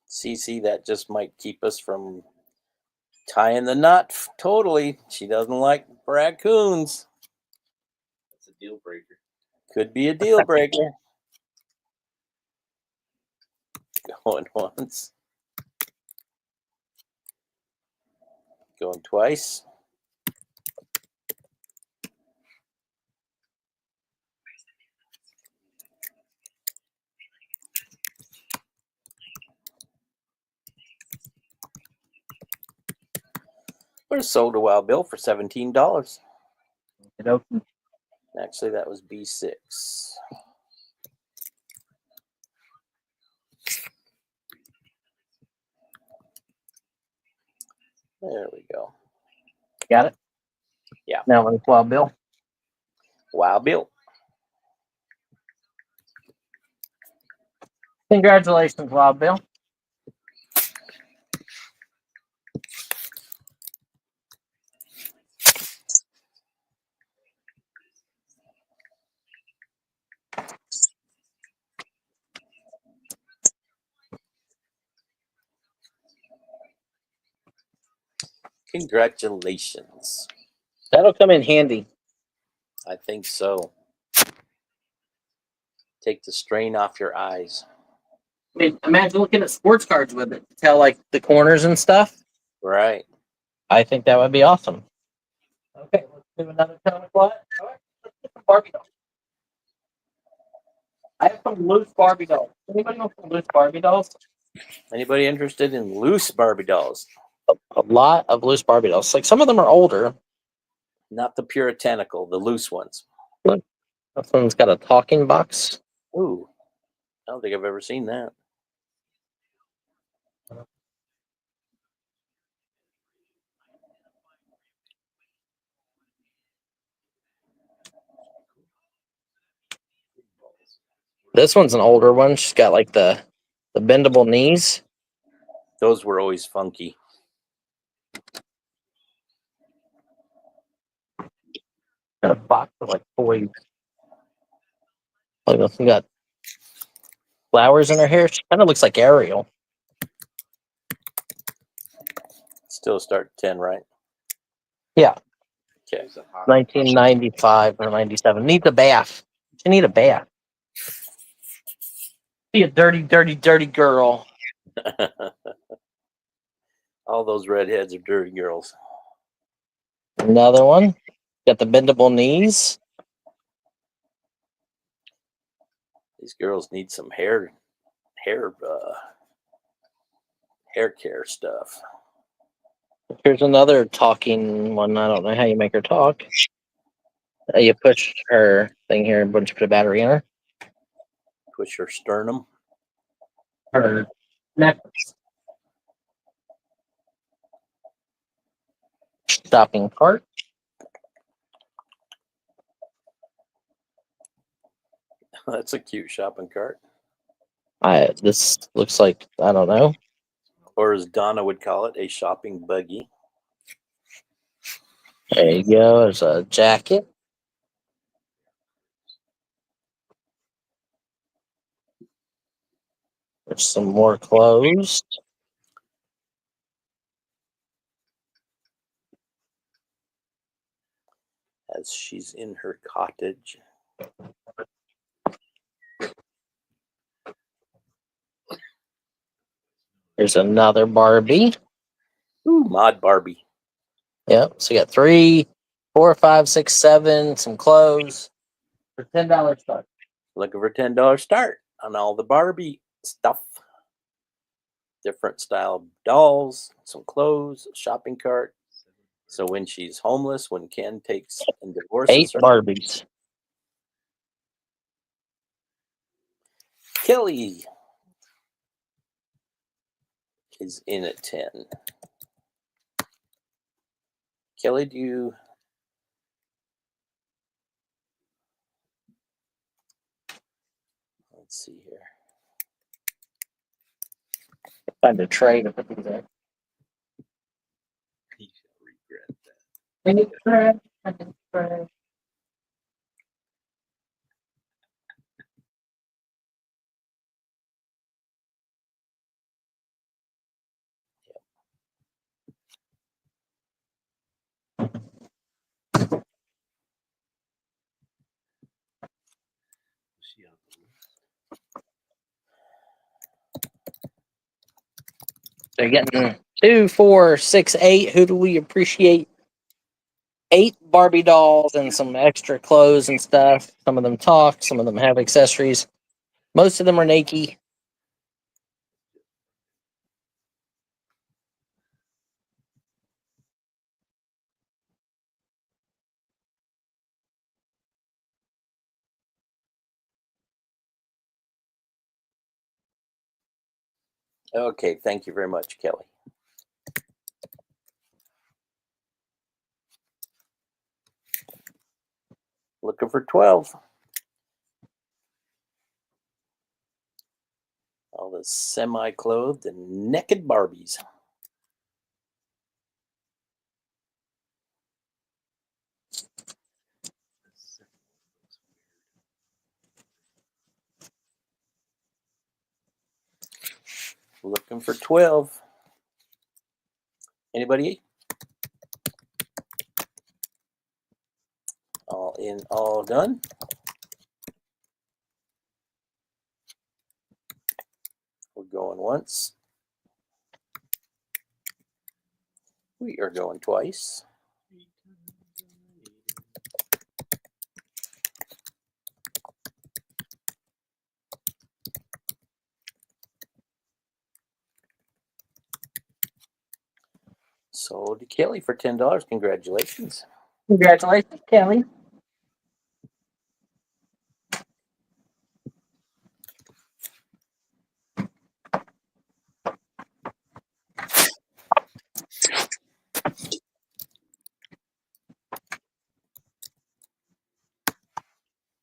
CC, that just might keep us from tying the knot totally. She doesn't like raccoons. That's a deal breaker. Could be a deal breaker. Going once. Going twice. We're sold a Wild Bill for $17. Actually, that was B6. There we go. Got it? Yeah. Now let's Wild Bill. Wild Bill. Congratulations, Wild Bill. Congratulations. That'll come in handy. I think so. Take the strain off your eyes. I mean, imagine looking at sports cards with it to tell like the corners and stuff. Right. I think that would be awesome. Okay, let's do another comic lot. All right, let's get some Barbie dolls. I have some loose Barbie dolls. Anybody want some loose Barbie dolls? Anybody interested in loose Barbie dolls? A lot of loose Barbie dolls. Like some of them are older. Not the puritanical, the loose ones. Look, this one's got a talking box. Ooh, I don't think I've ever seen that. This one's an older one. She's got like the bendable knees. Those were always funky. Got a box of like toys. Look, this one got flowers in her hair. She kind of looks like Ariel. Still start 10, right? Yeah. Okay. 1995 or 97. Needs a bath. She need a bath. Be a dirty, dirty, dirty girl. All those redheads are dirty girls. Another one. Got the bendable knees. These girls need some hair care stuff. Here's another talking one. I don't know how you make her talk. You push her thing here and put a battery in her. Push her sternum. Her necklace. Shopping cart. That's a cute shopping cart. This looks like, I don't know. Or as Donna would call it, a shopping buggy. There you go. There's a jacket. There's some more clothes. As she's in her cottage. There's another Barbie. Ooh, Mod Barbie. Yep. So you got 3, 4, 5, 6, 7, some clothes for $10 start. Looking for $10 start on all the Barbie stuff. Different style dolls, some clothes, a shopping cart. So when she's homeless, when Ken takes and 8 divorces her, Barbies. Kelly is in at 10. Kelly, do you? Let's see here. Find a tray to put these in. He shall regret that. She on the list? So you're getting 2, 4, 6, 8. Who do we appreciate? 8 Barbie dolls and some extra clothes and stuff. Some of them talk. Some of them have accessories. Most of them are naked. Okay, thank you very much, Kelly. Looking for 12. All the semi-clothed and naked Barbies. Looking for 12. Anybody? All in, all done. We're going once. We are going twice. Sold to Kelly for $10. Congratulations. Congratulations, Kelly.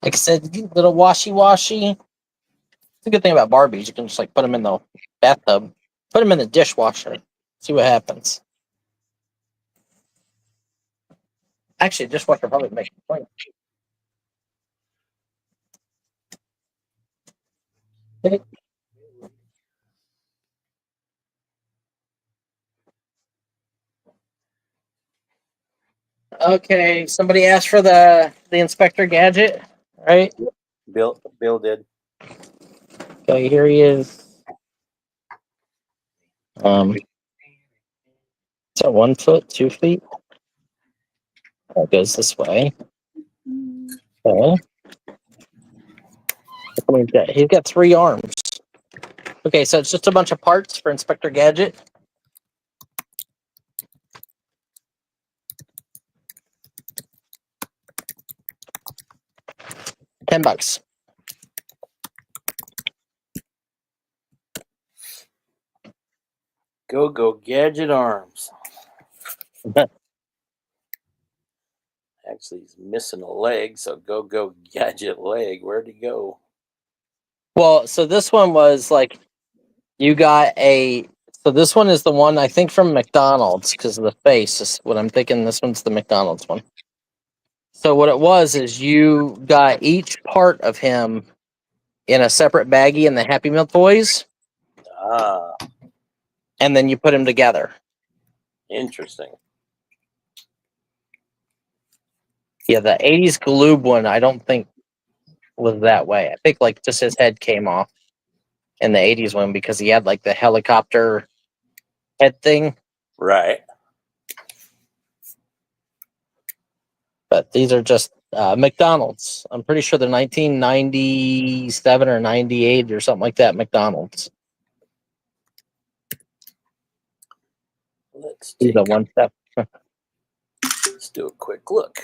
Like I said, little washy. It's a good thing about Barbies. You can just like put them in the bathtub, put them in the dishwasher, see what happens. Actually, dishwasher probably makes a point. Okay, somebody asked for the inspector gadget, right? Bill did. Okay, here he is. Is that 1 foot, 2 feet? That goes this way. Okay. He's got 3 arms. Okay, so it's just a bunch of parts for Inspector Gadget. $10. Go gadget arms. Actually, he's missing a leg, so go gadget leg. Where'd he go? Well, so this one was like you got a. So this one is the one I think from McDonald's because of the face is what I'm thinking. This one's the McDonald's one. So what it was is you got each part of him in a separate baggie in the Happy Meal toys, Ah, and then you put them together. interesting. Yeah, the '80s Galoob one I don't think was that way. I think like just his head came off in the '80s one because he had like the helicopter head thing. Right. But these are just McDonald's. I'm pretty sure they're 1997 or 98 or something like that. McDonald's. Let's These are take. one step. Let's do a quick look.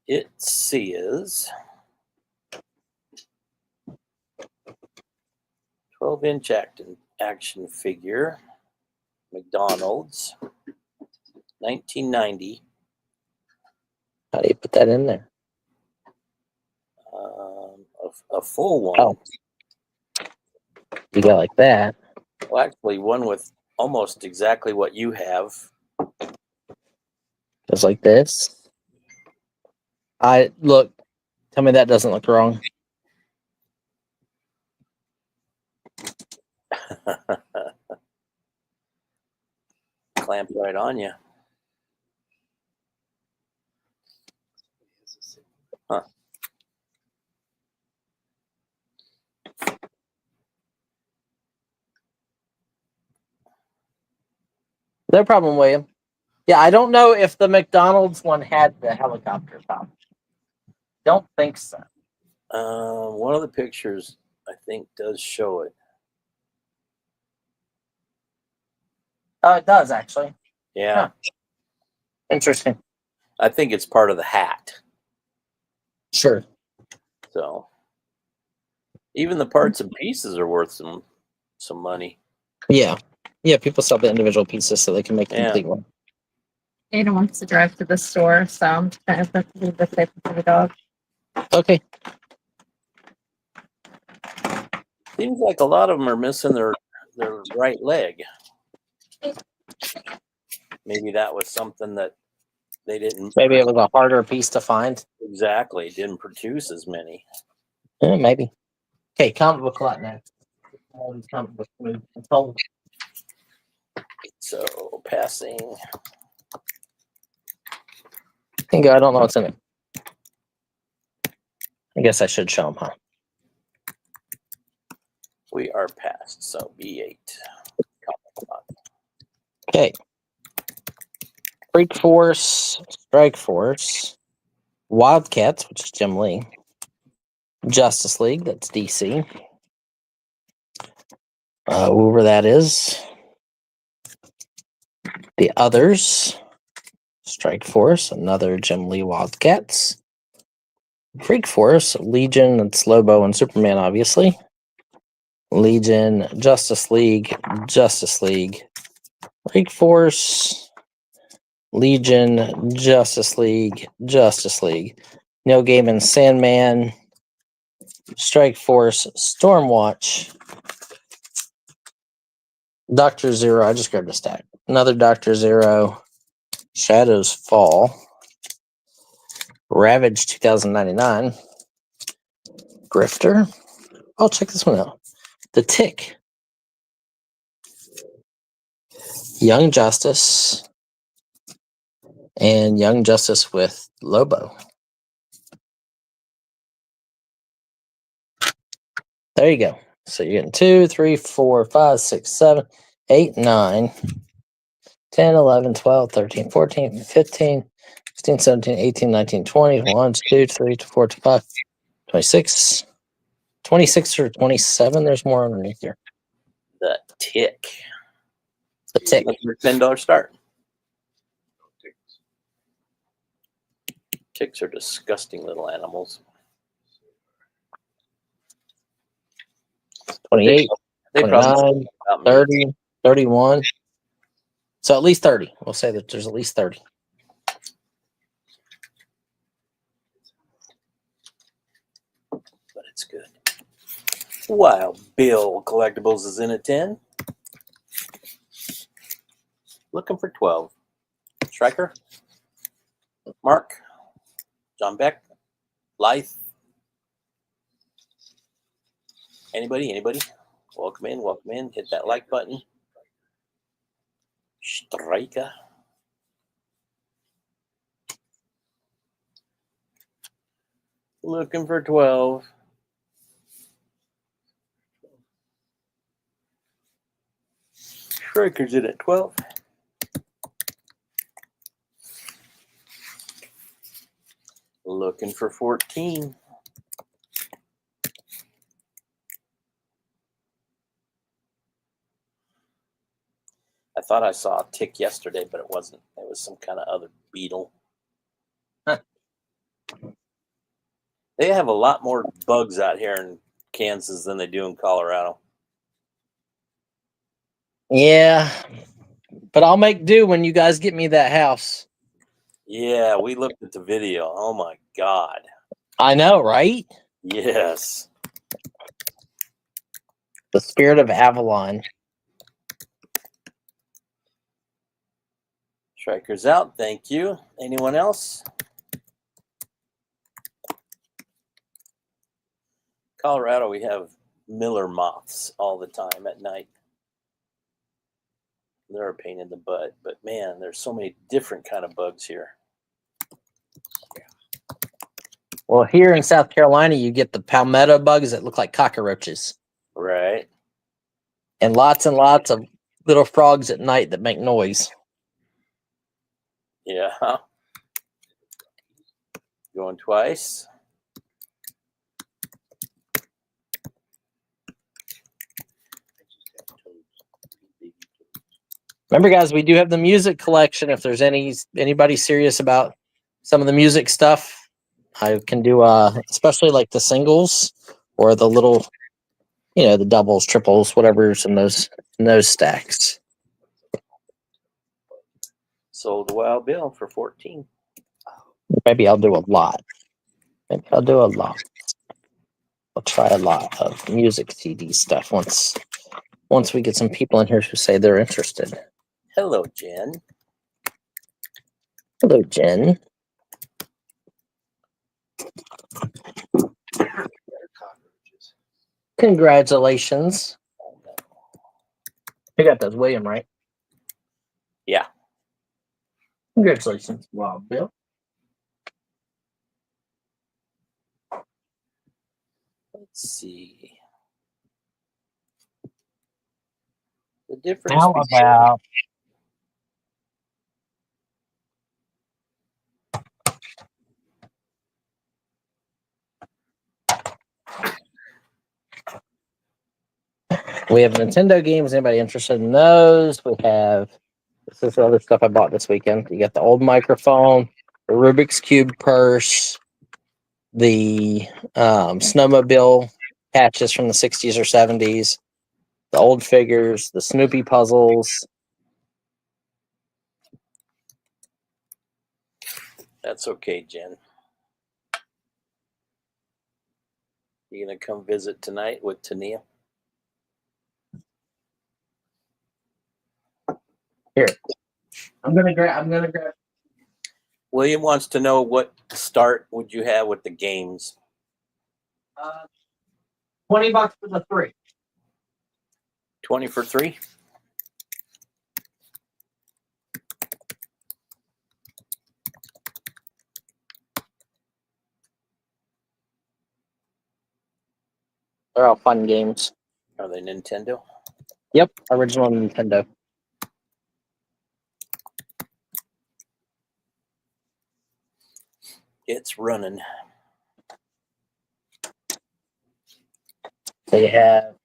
It says 12-inch action figure, McDonald's, 1990. How do you put that in there? A full one. Oh, you got like that. Well, actually, one with almost exactly what you have. Just like this. I look. Tell me that doesn't look wrong. Clamped right on you. Huh. No problem, William. Yeah, I don't know if the McDonald's one had the helicopter top. Don't think so. One of the pictures, I think, does show it. Oh, it does actually. Yeah. Huh. Interesting. I think it's part of the hat. Sure. So even the parts and pieces are worth some money. Yeah. Yeah, people sell the individual pieces so they can make the Yeah. complete one. Ada wants to drive to the store, so I'm kind of leave the paper for the dog. Okay. Seems like a lot of them are missing their right leg. Maybe that was something that they didn't Maybe it was a harder piece to find. exactly didn't produce as many. Maybe. Okay, comic book lot next. All these comic books move. So passing. Bingo, I don't know what's in it. I guess I should show them, huh? We are past. So B8. Okay. Freak Force, Strike Force, Wildcats, which is Jim Lee, Justice League, that's DC. Whoever that is. The Others, Strike Force, another Jim Lee Wildcats. Freak Force, Legion, it's Lobo and Superman, obviously. Legion, Justice League, Freak Force, Legion, Justice League. Neil Gaiman, Sandman, Strike Force, Stormwatch, Dr. Zero. I just grabbed a stack. Another Dr. Zero, Shadows Fall, Ravage 2099, Grifter. Oh, check this one out. The Tick, Young Justice, and Young Justice with Lobo. There you go. So you're getting 2, 3, 4, 5, 6, 7, 8, 9, 10, 11, 12, 13, 14, 15, 16, 17, 18, 19, 20, 1, 2, 3, 4, 5, 26, 26 or 27. There's more underneath here. The Tick. The Tick. That's your $10 start. Ticks are disgusting little animals. 28, They 29, probably about me. 30, 31. So at least 30. We'll say that there's at least 30. But it's good. Wild Bill Collectibles is in at 10. Looking for 12. Stryker, Mark, John Beck, Life. Anybody? Welcome in. Hit that like button. Stryker. Looking for 12. Striker's in at 12. Looking for 14. I thought I saw a tick yesterday, but it wasn't. It was some kind of other beetle. Huh. They have a lot more bugs out here in Kansas than they do in Colorado. Yeah, but I'll make do when you guys get me that house. Yeah, we looked at the video. Oh my God. I know, right? Yes. The spirit of Avalon. Striker's out. Thank you. Anyone else? Colorado, we have miller moths all the time at night. They're a pain in the butt, but man, there's so many different kind of bugs here. Well, here in South Carolina, you get the palmetto bugs that look like cockroaches, Right. and lots of little frogs at night that make noise. Yeah. Going twice. Remember, guys, we do have the music collection. If there's anybody serious about some of the music stuff, I can do especially like the singles or the little, the doubles, triples, whatever's in those stacks. Sold Wild Bill for 14. Maybe I'll do a lot. Maybe I'll do a lot. I'll try a lot of music CD stuff once we get some people in here who say they're interested. Hello, Jen. Hello, Jen. Congratulations. You got those, William, right? Yeah. Congratulations, Wild Bill. Let's see. The difference. How about we have Nintendo games? Anybody interested in those? This is the other stuff I bought this weekend. You got the old microphone, the Rubik's Cube purse, the snowmobile patches from the 60s or 70s, the old figures, the Snoopy puzzles. That's okay, Jen. You gonna come visit tonight with Tania? Here, I'm gonna grab. William wants to know what start would you have with the games? $20 for the 3. 20 for 3? They're all fun games. Are they Nintendo? Yep, original Nintendo. It's running. They have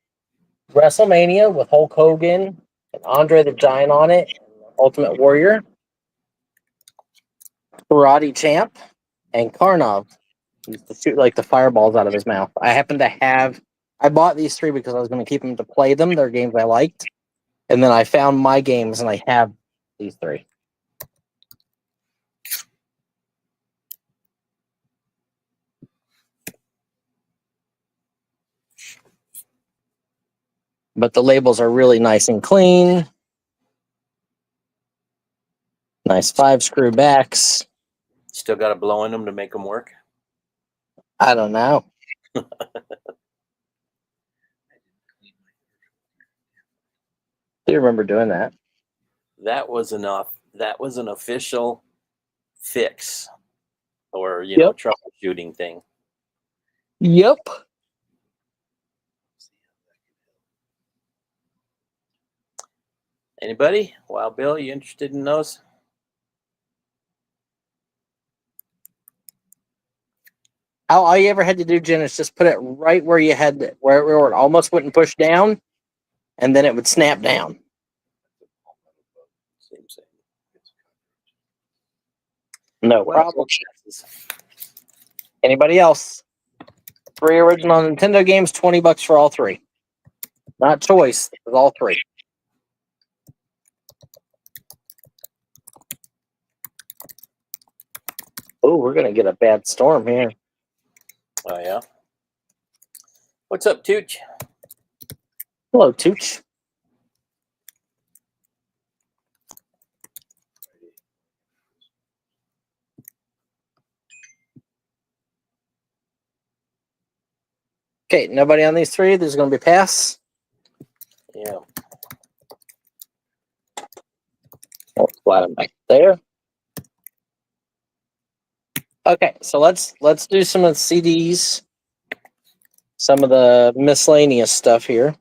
WrestleMania with Hulk Hogan and Andre the Giant on it, Ultimate Warrior, Karate Champ, and Karnov. He used to shoot like the fireballs out of his mouth. I bought these 3 because I was going to keep them to play them. They're games I liked. And then I found my games and I have these 3. But the labels are really nice and clean. Nice 5-screw backs. Still got to blow in them to make them work? I don't know. Do you remember doing that? That was enough. That was an official fix or, troubleshooting thing. Yep. Anybody? Wild Bill, you interested in those? All you ever had to do, Jen, is just put it right where you had where it almost wouldn't push down, and then it would snap down. Same. No problem. Anybody else? 3 original Nintendo games, $20 for all 3. Not choice, it's all 3. Oh, we're gonna get a bad storm here. Oh yeah. What's up, Tooch? Hello, Tooch. Okay, nobody on these 3. There's gonna be pass. Yeah. I'll slide them back there. Okay, so let's do some of the CDs, some of the miscellaneous stuff here.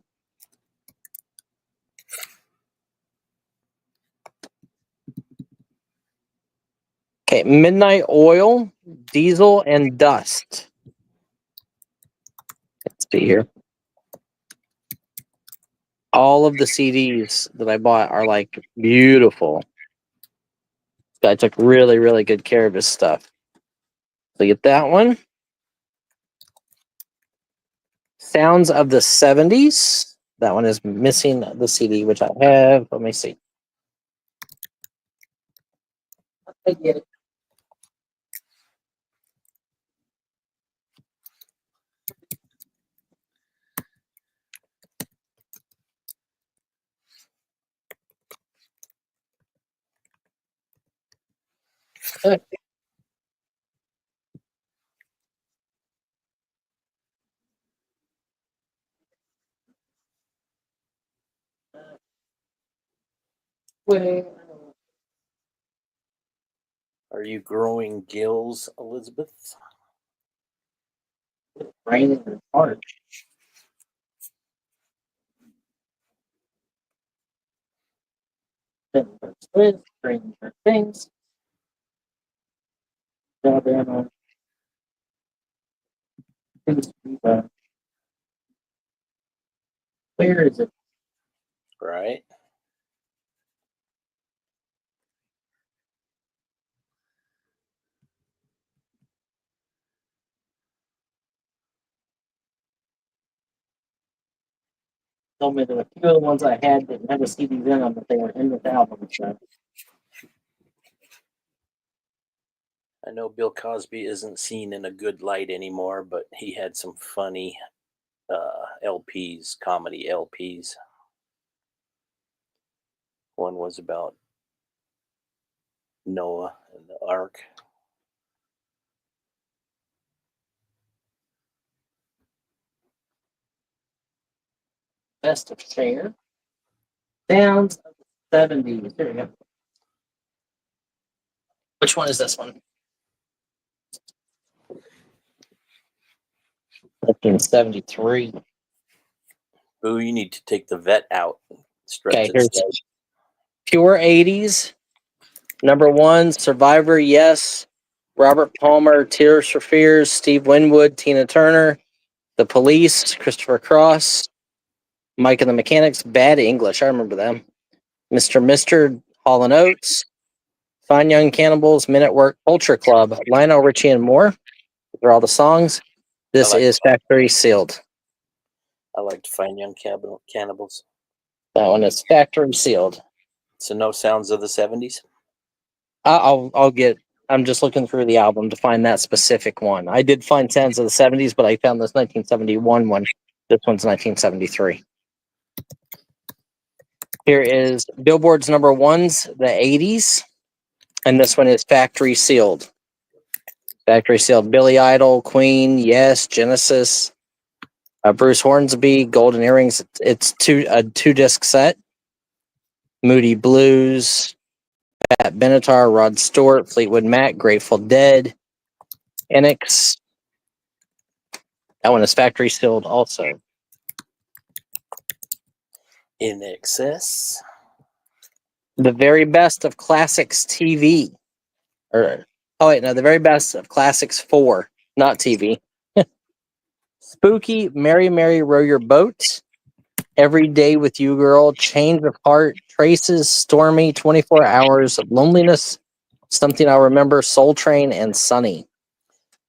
Okay, Midnight Oil, Diesel, and Dust. Let's see here. All of the CDs that I bought are like beautiful. This guy took really, really good care of his stuff. So get that one. Sounds of the 70s. That one is missing the CD, which I have. Let me see. I get it. Are you growing gills, Elizabeth? Rain in heart. Stranger Things. Alabama. Where is it? Right. Told me there were a few of the ones I had didn't have a CDs in them, but they were in the album. So. I know Bill Cosby isn't seen in a good light anymore, but he had some funny LPs, comedy LPs. One was about Noah and the Ark. Best of Share. Sounds of the 70s. There we go. Which one is this one? 1973. Boo, you need to take the vet out. Stretch Okay, it. here's Pure 80s. Number 1, Survivor, yes. Robert Palmer, Tears for Fears, Steve Winwood, Tina Turner, The Police, Christopher Cross, Mike and the Mechanics, Bad English, I remember them. Mr. Hall & Oates, Fine Young Cannibals, Men at Work, Culture Club, Lionel Richie and more. These are all the songs. This is Factory Sealed. I like to find young cannibals. That one is Factory Sealed. So no Sounds of the 70s? I'll get. I'm just looking through the album to find that specific one. I did find Sounds of the 70s, but I found this 1971 one. This one's 1973. Here is Billboard's number 1's, the 80s. And this one is Factory Sealed. Factory Sealed. Billy Idol, Queen, Yes, Genesis, Bruce Hornsby, Golden Earrings. It's a 2-disc set. Moody Blues, Pat Benatar, Rod Stewart, Fleetwood Mac, Grateful Dead, Enix, That one is factory sealed also. In excess. The Very Best of Classics TV. Or, oh, wait, no, The Very Best of Classics 4, not TV. Spooky, Mary, Mary, Row Your Boat. Every Day with You, Girl. Change of Heart. Traces, Stormy, 24 Hours of Loneliness. Something I'll Remember, Soul Train, and Sunny.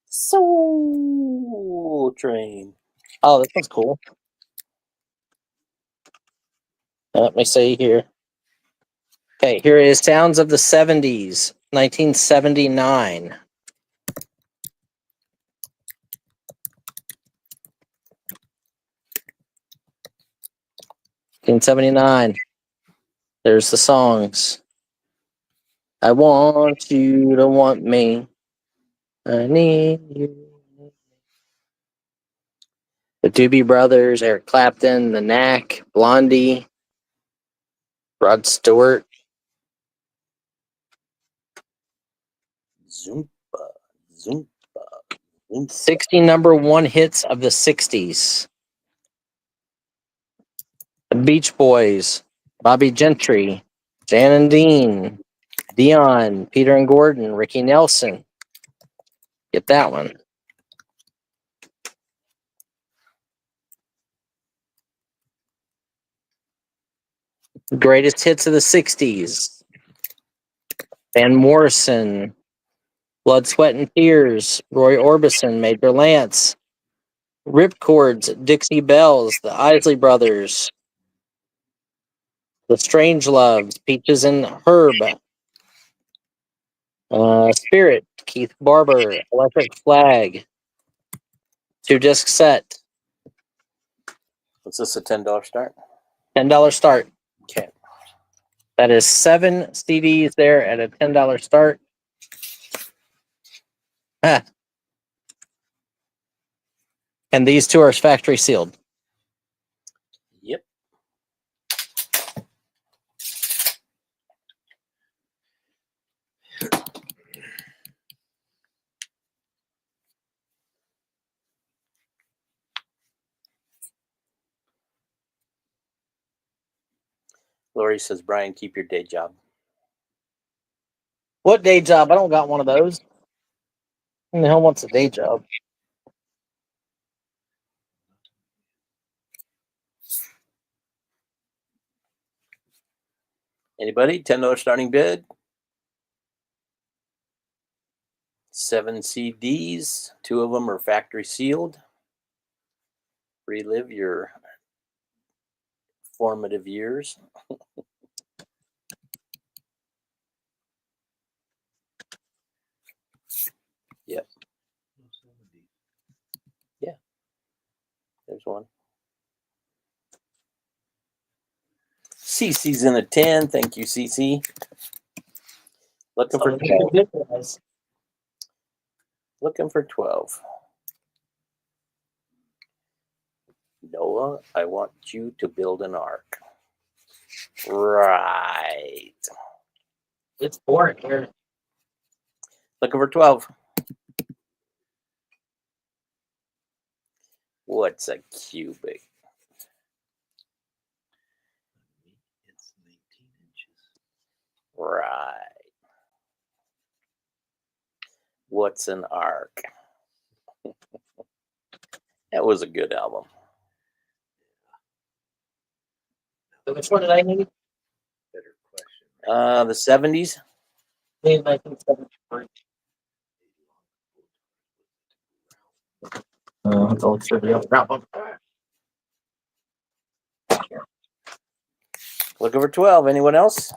Soul Train. Oh, this one's cool. Let me see here. Okay, here is Sounds of the 70s, 1979. $1979. There's the songs. I want you to want me. I need you. The Doobie Brothers, Eric Clapton, The Knack, Blondie, Rod Stewart. Zoompa. Zoompa. Zoompa. 60 number one hits of the 60s. The Beach Boys, Bobby Gentry, Jan and Dean, Dion, Peter and Gordon, Ricky Nelson. Get that one. Greatest hits of the 60s. Van Morrison, Blood, Sweat, and Tears, Roy Orbison, Major Lance, Ripcords, Dixie Bells, the Isley Brothers, The Strangeloves, Peaches and Herb, Spirit, Keith Barber, Electric Flag, 2-disc set, What's this, a $10 start? $10 start. Okay. That is 7 CDs there at a $10 start. Ah. And these two are factory sealed. Yep. Lori says, Brian, keep your day job. What day job? I don't got one of those. Who the hell wants a day job? Anybody? $10 starting bid. 7 CDs. 2 of them are factory sealed. Relive your formative years. Yep. Yeah. There's one. CC's in a 10. Thank you, CC. Looking for 12. Looking for 12. Noah, I want you to build an ark. Right. It's boring here. Looking for 12. What's a cubic? It's 19 inches. Right. What's an ark? That was a good album. Which one did I need? Better question. The 70s. 1973. Looking for 12. Anyone else?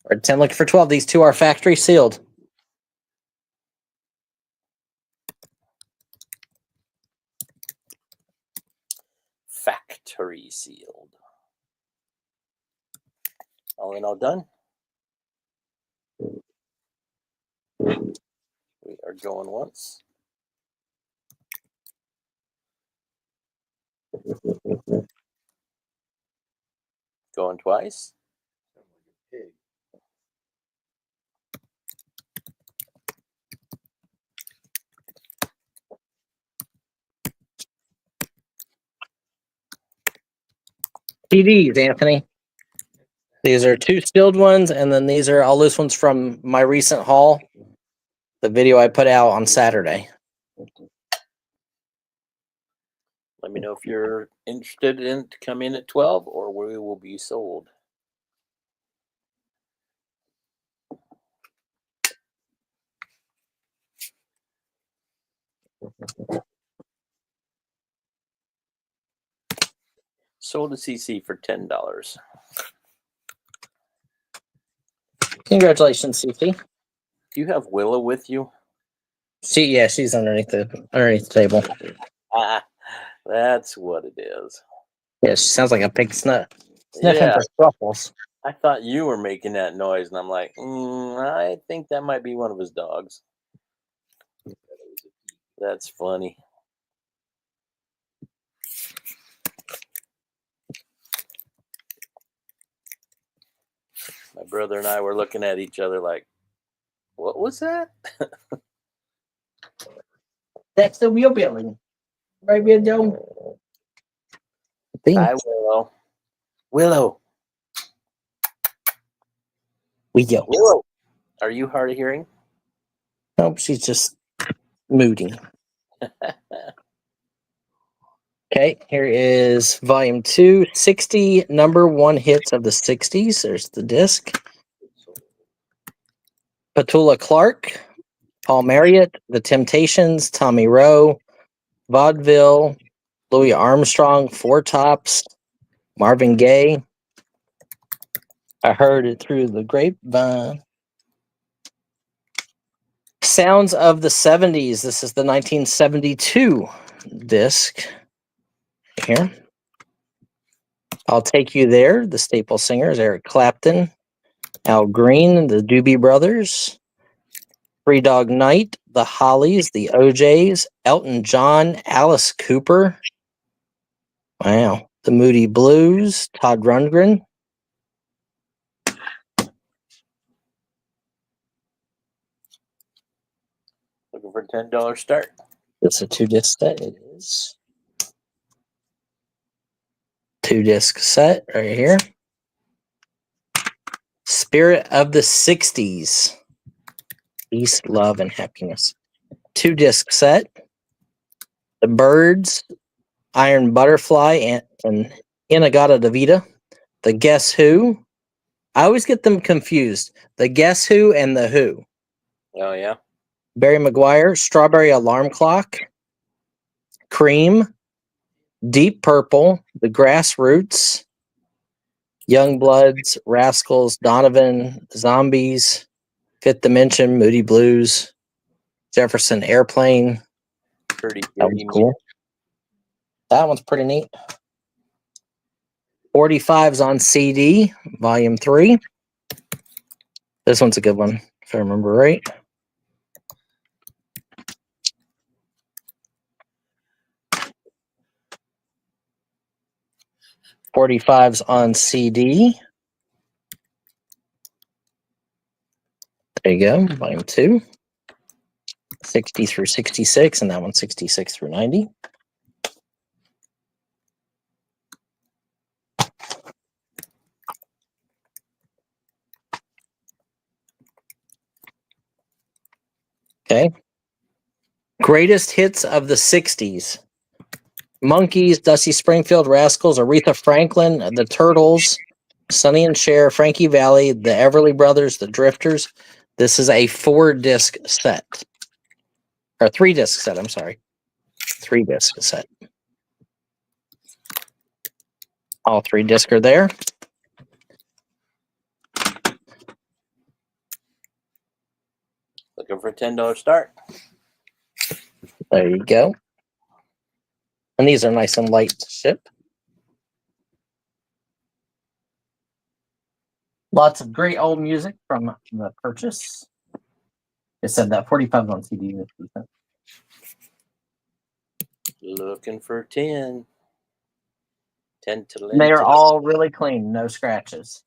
Or 10 looking for 12. These two are factory sealed. Factory sealed. All in all done. We are going once. Going twice. Sound like a pig. CDs, Anthony. These are 2 sealed ones, and then these are all loose ones from my recent haul. The video I put out on Saturday. Let me know if you're interested in to come in at 12 or we will be sold. Sold to CC for $10. Congratulations, CP. Do you have Willow with you? She's underneath the table. Ah, that's what it is. Yeah, she sounds like a pig sniffing Yeah, for truffles. I thought you were making that noise, and I'm like, I think that might be one of his dogs. That's funny. My brother and I were looking at each other like, what was that? That's the wheel building. Right, Bill Joe? Hi, Willow. Willow. Willow. Are you hard of hearing? Nope, she's just moody. Okay, here is volume 2, 60 number 1 hits of the 60s. There's the disc. Petula Clark, Paul Marriott, The Temptations, Tommy Rowe, Vaudeville, Louis Armstrong, Four Tops, Marvin Gaye. I heard it through the grapevine. Sounds of the 70s. This is the 1972 disc. Here. I'll Take You There. The Staple Singers, Eric Clapton, Al Green, the Doobie Brothers, Three Dog Night, the Hollies, the OJs, Elton John, Alice Cooper. Wow. The Moody Blues, Todd Rundgren. Looking for a $10 start. It's a 2-disc set. It is. 2-disc set right here. Spirit of the 60s. Peace, love, and happiness. 2-disc set. The Birds, Iron Butterfly, and Inagata Davida. The Guess Who. I always get them confused. The Guess Who and the Who. Oh, yeah. Barry Maguire, Strawberry Alarm Clock. Cream. Deep Purple, The Grassroots, Youngbloods, Rascals, Donovan, Zombies, Fifth Dimension, Moody Blues, Jefferson Airplane. Pretty That one's dirty. cool. That one's pretty neat. 45's on CD, Volume 3. This one's a good one, if I remember right. .45's on CD. There you go, Volume 2. 60 through 66, and that one's 66 through 90. Okay. Greatest hits of the 60s. Monkees, Dusty Springfield, Rascals, Aretha Franklin, The Turtles, Sonny and Cher, Frankie Valli, the Everly Brothers, The Drifters. This is a 4-disc set. Or 3-disc set, I'm sorry. 3-disc set. All 3 discs are there. Looking for a $10 start. There you go. And these are nice and light to ship. Lots of great old music from the purchase. It said that 45 on CD. Looking for 10. 10 to They are all really clean, no scratches.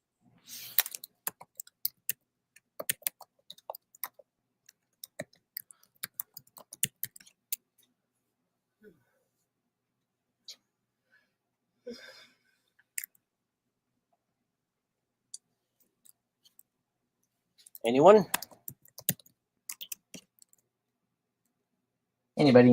Anyone? Anybody?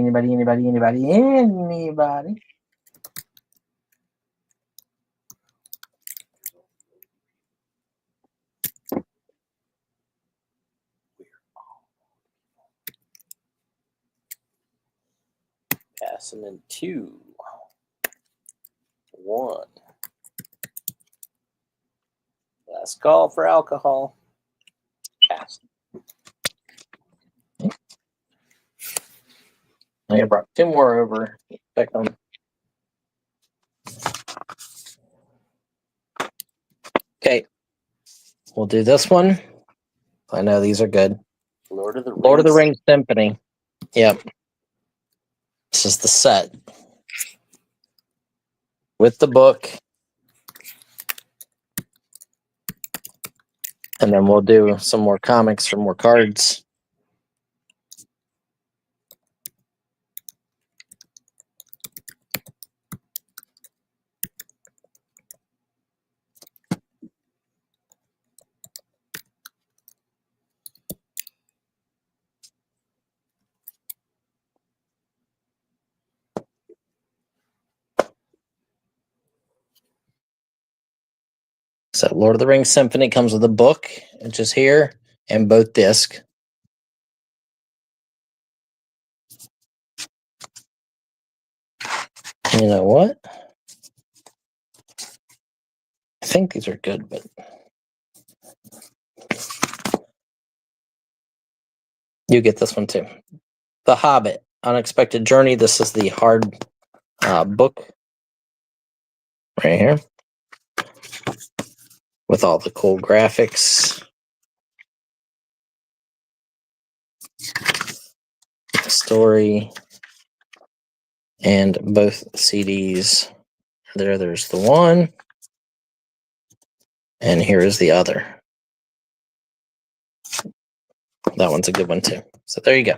Passing in 2, 1. Last call for alcohol. Pass. I brought 2 more over. Check them. Okay. We'll do this one. I know these are good. Lord of the Rings Symphony. Yep. This is the set. With the book. And then we'll do some more comics for more cards. So Lord of the Rings Symphony comes with a book, which is here, and both discs. You know what? I think these are good, but you get this one too. The Hobbit, Unexpected Journey. This is the hard book right here with all the cool graphics. Story. And both CDs. There's the one. And here is the other. That one's a good one too. So there you go.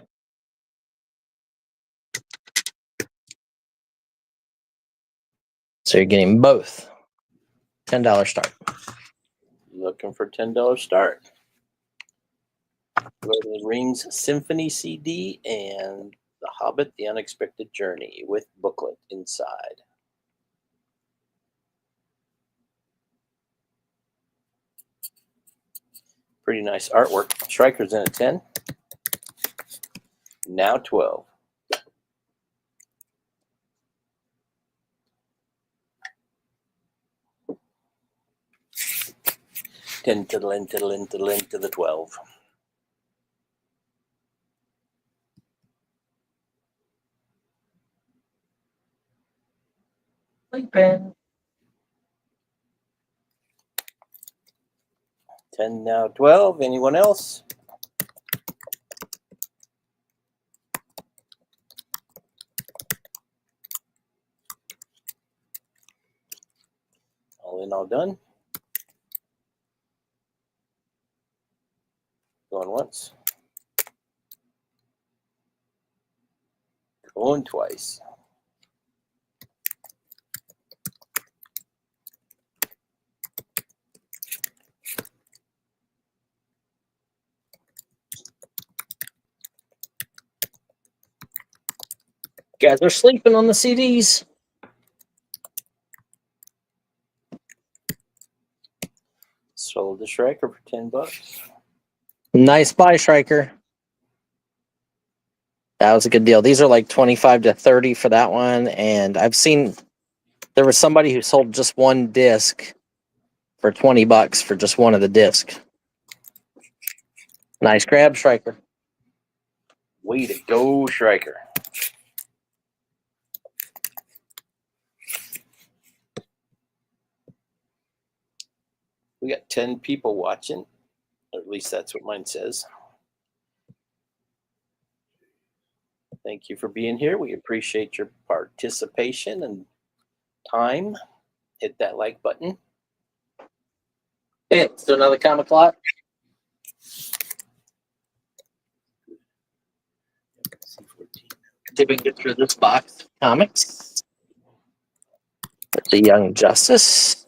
So you're getting both. $10 start. Looking for $10 start. Lord of the Rings Symphony CD and The Hobbit, The Unexpected Journey with booklet inside. Pretty nice artwork. Striker's in at 10. Now 12. Ten to the 12. Sleeping. 10 now 12. Anyone else? All in, all done. Going once. Going twice. Guys are sleeping on the CDs. Sold the Striker for $10. Nice buy, Striker. That was a good deal. These are like 25 to 30 for that one. And I've seen there was somebody who sold just one disc for $20 for just one of the discs. Nice grab, Striker. Way to go, Striker. We got 10 people watching. Or at least that's what mine says. Thank you for being here. We appreciate your participation and time. Hit that like button. Okay, let's do another comic lot. See if we can get through this box of comics. The Young Justice.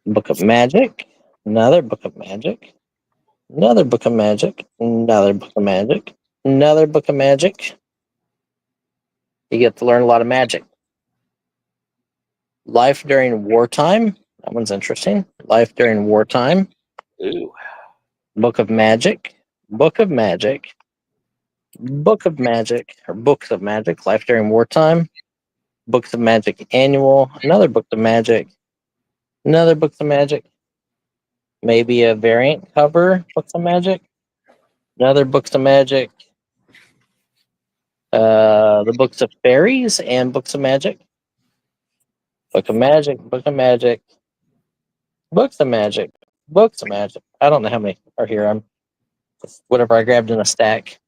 Book of Magic. Another Book of Magic. Another book of magic. Another book of magic. Another book of magic. You get to learn a lot of magic. Life during wartime. That one's interesting. Life during wartime. Ooh. Book of magic. Book of magic. Book of magic. Or books of magic. Life during wartime. Books of magic annual. Another book of magic. Another book of magic. Maybe a variant cover books of magic. Another books of magic. The books of fairies and books of magic. Book of magic. Book of magic. Books of magic. Books of magic. I don't know how many are here. I'm just whatever I grabbed in a stack.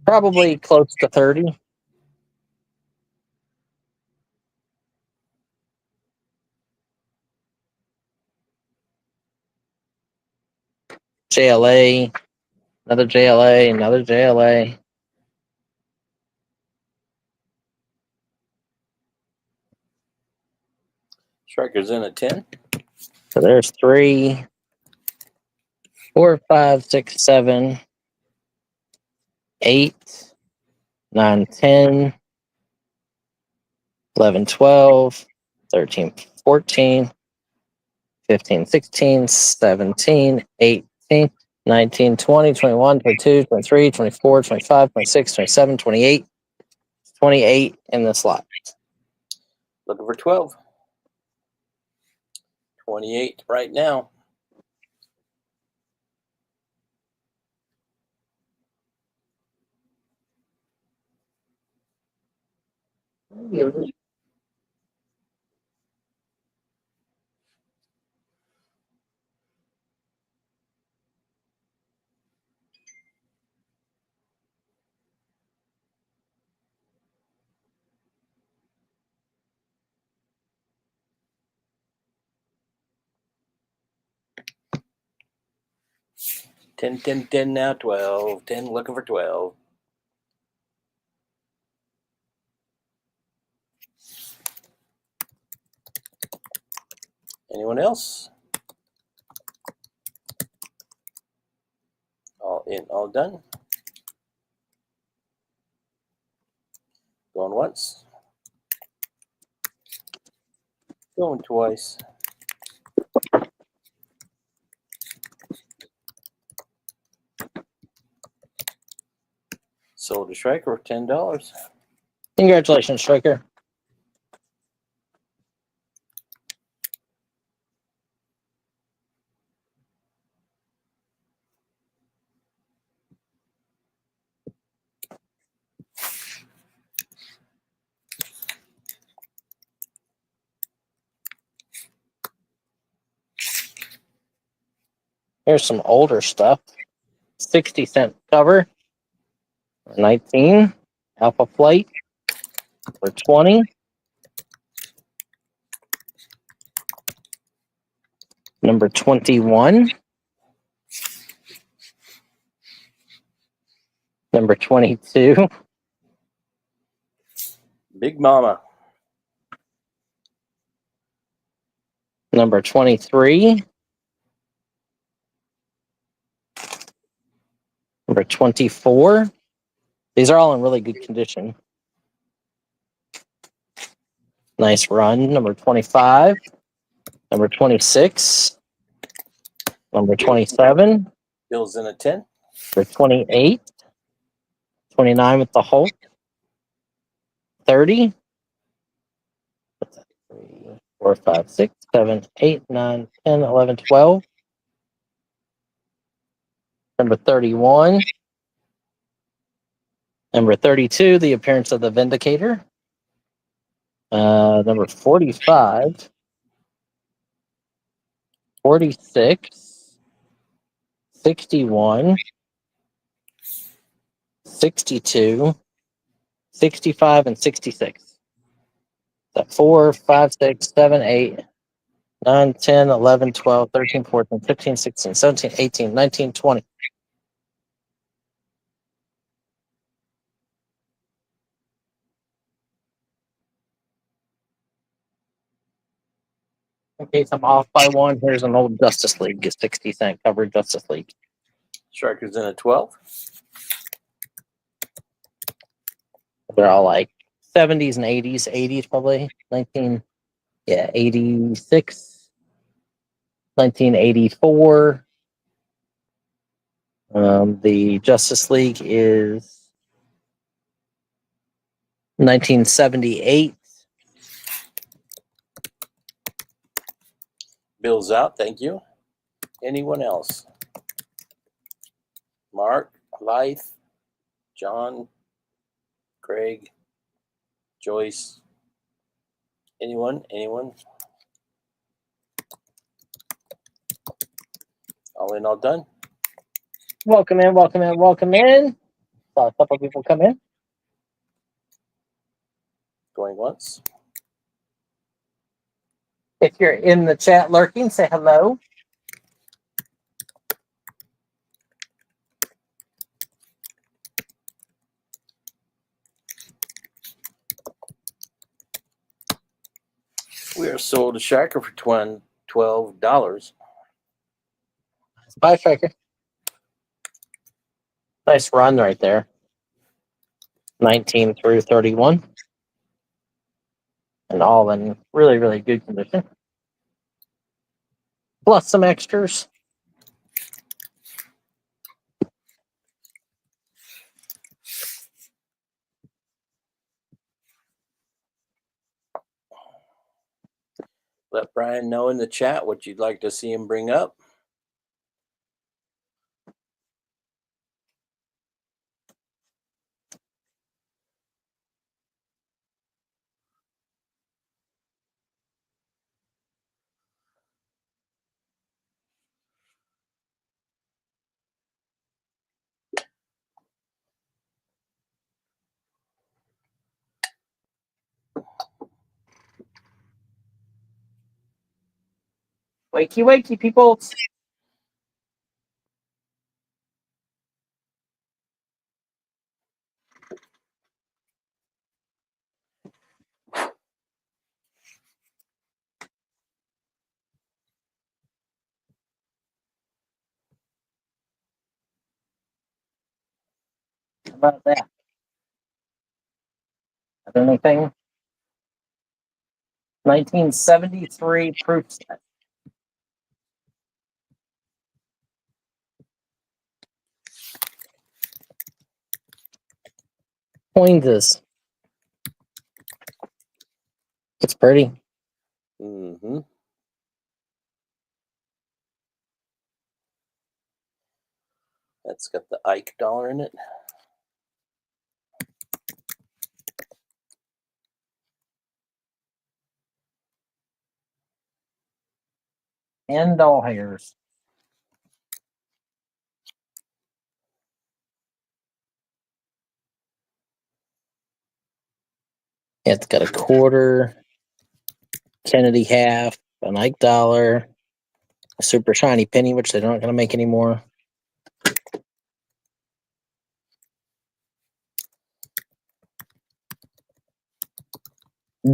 Probably close to 30. JLA. Another JLA. Another JLA. Striker's in at 10. So there's 3, 4, 5, 6, 7, 8, 9, 10, 11, 12, 13, 14, 15, 16, 17, 18, 19, 20, 21, 22, 23, 24, 25, 26, 27, 28, 28 in the slot. Looking for 12. 28 right now. Ten, 10, 10 now, 12. 10 looking for 12. Anyone else? All in, all done. Going once. Going twice. Sold a striker for $10. Congratulations, Striker. Here's some older stuff. 60-cent cover. 19. Alpha Flight for 20. Number 21. Number 22. Big Mama. Number 23. Number 24. These are all in really good condition. Nice run. Number 25. Number 26. Number 27. Bill's in at 10. Number 28. 29 with the Hulk. 30. 3, 4, 5, 6, 7, 8, 9, 10, 11, 12. Number 31. Number 32, the appearance of the Vindicator. Number 45. 46. 61. 62. 65 and 66. So 4, 5, 6, 7, 8, 9, 10, 11, 12, 13, 14, 15, 16, 17, 18, 19, 20. In case I'm off by one, here's an old Justice League, 60-cent covered Justice League. Strikers in a 12. They're all like 70s and 80s. 80s probably 86, 1984. The Justice League is 1978. Bill's out. Thank you. Anyone else? Mark, Lythe, John, Craig, Joyce. Anyone? Anyone? All in, all done? Welcome in, welcome in, welcome in. Saw a couple people come in. Going once. If you're in the chat lurking, say hello. We are sold a Striker for $12. Bye, Striker. Nice run right there. 19 through 31. And all in really, really good condition. Plus some extras. Let Brian know in the chat what you'd like to see him bring up. Wakey, wakey, people. How about that? Have anything? 1973 proof set. Points. It's pretty. Mm-hmm. That's got the Ike dollar in it. And doll hairs. It's got a quarter, Kennedy half, an Ike dollar, a super shiny penny, which they're not going to make anymore.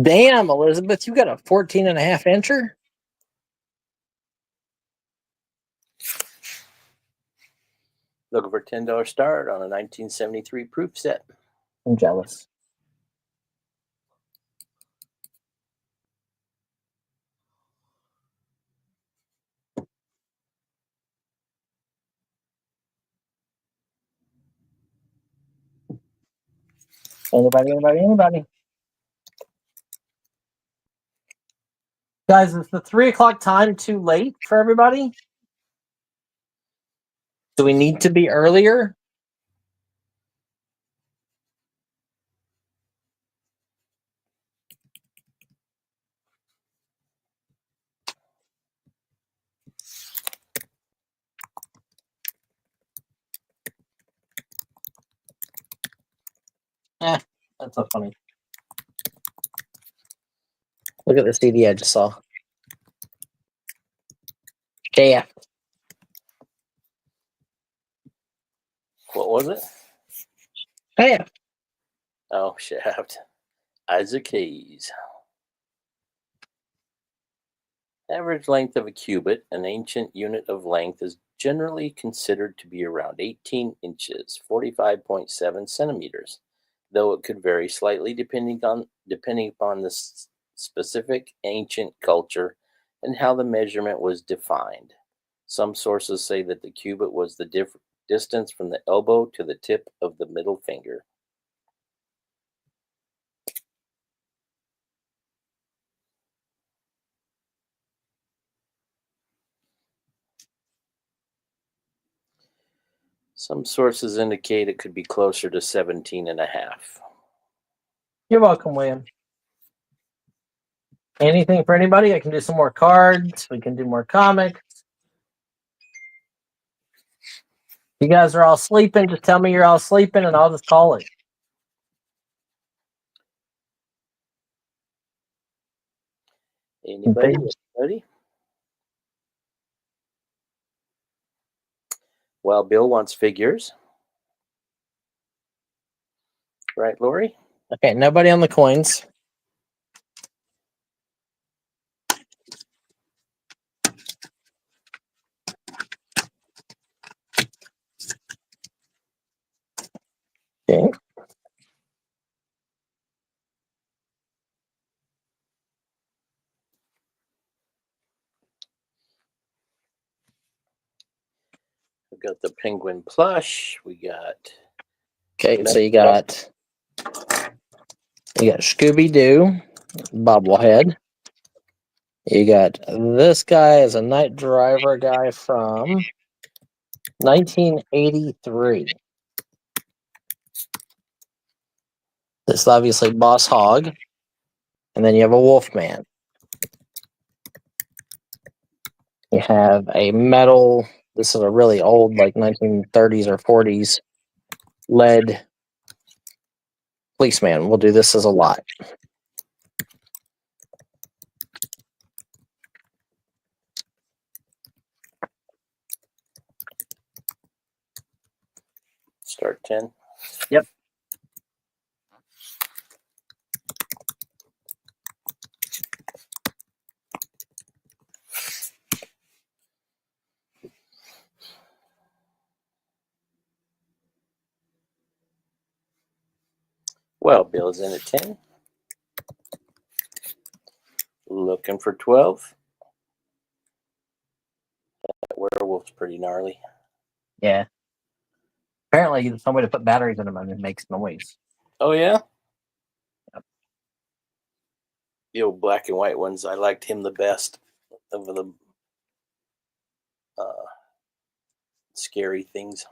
Damn, Elizabeth, you got a 14.5 incher? Looking for a $10 start on a 1973 proof set. I'm jealous. Anybody? Guys, is the 3 o'clock time too late for everybody? Do we need to be earlier? That's so funny. Look at the CD I just saw. JF. What was it? Hey, Oh, Shaft. Isaac Hayes. Average length of a cubit, an ancient unit of length, is generally considered to be around 18 inches, 45.7 centimeters, though it could vary slightly depending upon the specific ancient culture and how the measurement was defined. Some sources say that the cubit was the distance from the elbow to the tip of the middle finger. Some sources indicate it could be closer to 17 and a half. You're welcome, William. Anything for anybody? I can do some more cards. We can do more comics. You guys are all sleeping. Just tell me you're all sleeping, and I'll just call it. Anybody? Anybody? Well, Bill wants figures. Right, Lori? Okay, nobody on the coins. Okay. We've got the penguin plush. We got Okay, so you got Scooby Doo bobblehead. You got this guy is a night driver guy from 1983. This is obviously Boss Hog. And then you have a Wolfman. You have a metal, this is a really old, like 1930s or 40s lead policeman. We'll do this as a lot. start 10. Yep. Well, Bill's in at 10. Looking for 12. That werewolf's pretty gnarly. Yeah. Apparently, there's some way to put batteries in them and it makes noise. Oh, yeah? Yep. The old black and white ones, I liked him the best of the scary things.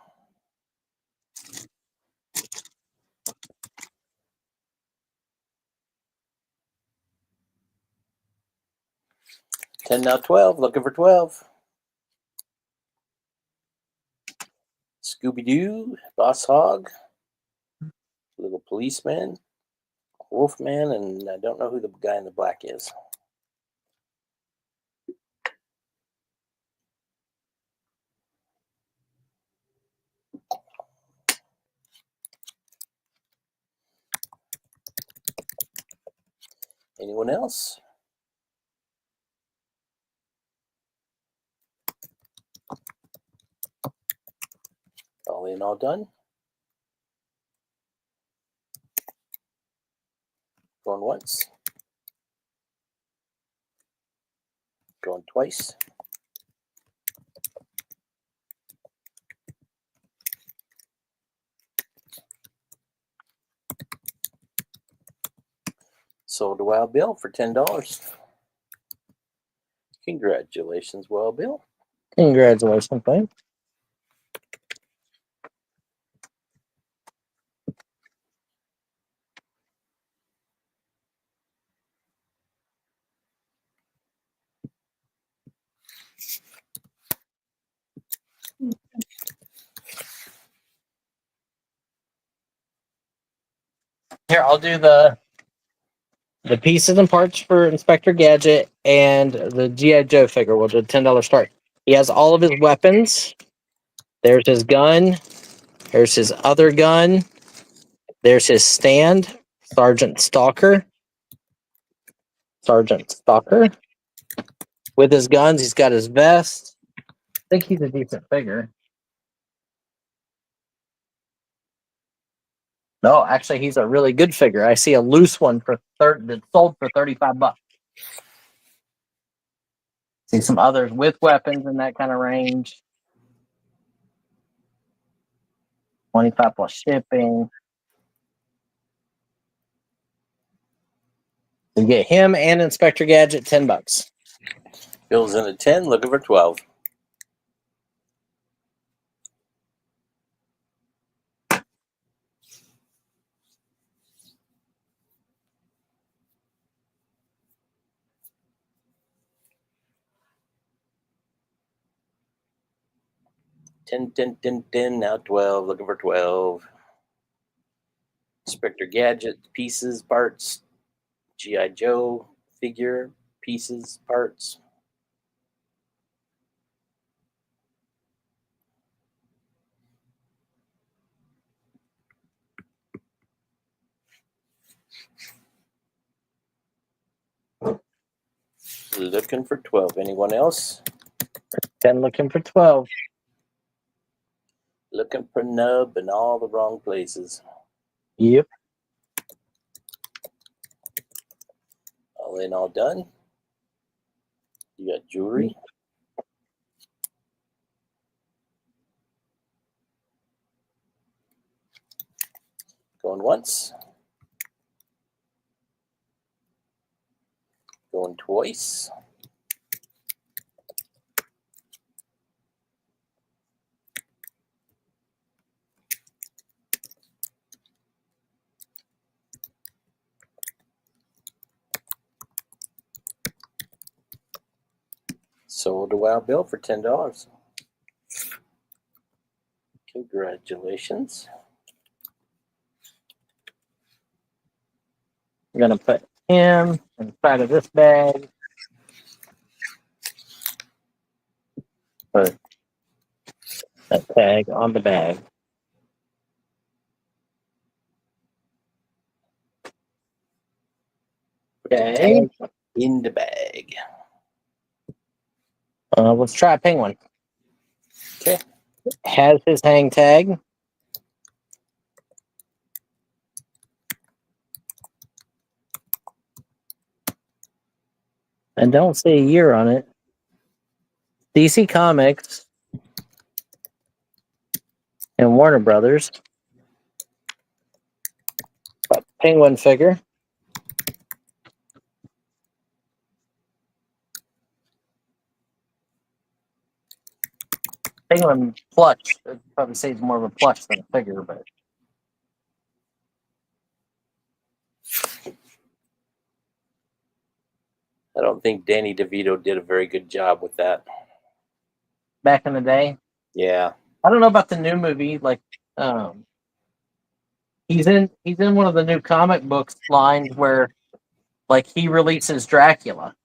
Ten now 12. Looking for 12. Scooby-Doo, Boss Hog, Little Policeman, Wolfman, and I don't know who the guy in the black is. Anyone else? All in, all done? Going once. Going twice. Sold to Wild Bill for $10. Congratulations, Wild Bill. Congratulations, man. Here, I'll do the pieces and parts for Inspector Gadget and the G.I. Joe figure. We'll do a $10 start. He has all of his weapons. There's his gun. There's his other gun. There's his stand. Sergeant Stalker. Sergeant Stalker. with his guns. He's got his vest. I think he's a decent figure. No, actually, he's a really good figure. I see a loose one for that sold for $35. See some others with weapons in that kind of range. 25 plus shipping. You get him and Inspector Gadget, $10. Bill's in at 10, looking for 12. Ten, now 12, looking for 12. Inspector Gadget, pieces, parts. G.I. Joe, figure, pieces, parts. Looking for 12. Anyone else? 10 looking for 12. Looking for nub in all the wrong places. Yep. All in, all done. You got jewelry. Going once. Going twice. Sold a Wild Bill for $10. Congratulations. I'm going to put him inside of this bag. Put that tag on the bag. Okay. In the bag. Let's try Penguin. Okay. Has his hang tag. I don't see a year on it. DC Comics and Warner Brothers. A Penguin figure. Penguin plush. I'd probably say it's more of a plush than a figure, but I don't think Danny DeVito did a very good job with that. back in the day. Yeah. I don't know about the new movie. Like, he's in one of the new comic books lines where, like, he releases Dracula.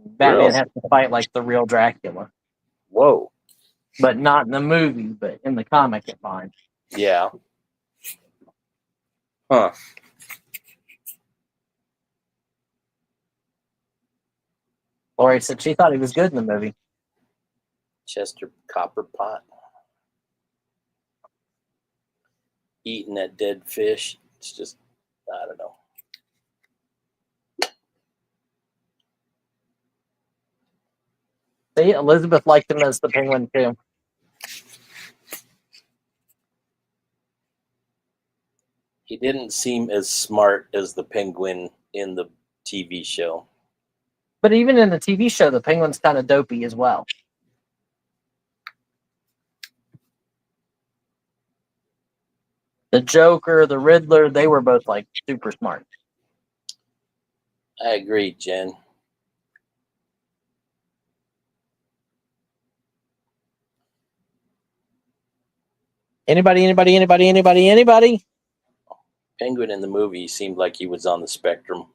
Batman Really? has to fight like the real Dracula, Whoa. but not in the movie, but in the comic it fine. Yeah. Huh. Lori said she thought he was good in the movie. Chester Copperpot. Eating that dead fish. It's just, I don't know. See, Elizabeth liked him as the Penguin too. He didn't seem as smart as the Penguin in the TV show. But even in the TV show, the Penguin's kind of dopey as well. The Joker, the Riddler, they were both like super smart. I agree, Jen. Anybody? Penguin in the movie seemed like he was on the spectrum.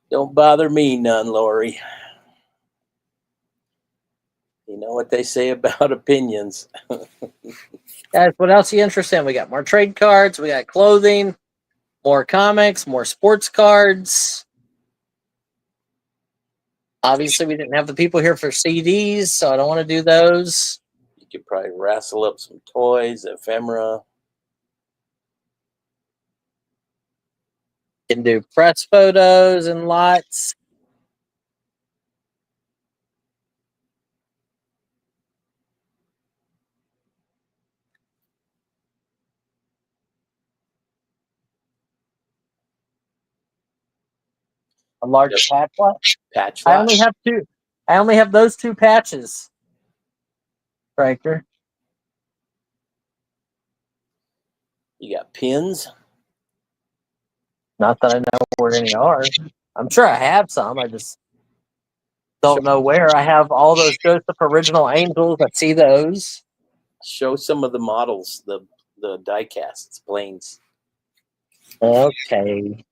Don't bother me none, Lori. You know what they say about opinions. Guys, what else are you interested in? We got more trade cards, we got clothing, more comics, more sports cards. Obviously, we didn't have the people here for CDs, so I don't want to do those. You could probably wrestle up some toys, ephemera. Can do press photos and lots. A large patch lot. Patch I lot. only have two. I only have those two patches. Striker. You got pins. Not that I know where any are. I'm sure I have some. I just don't know where. I have all those Joseph original angels. I see those. Show some of the models, the die casts, planes. Okay.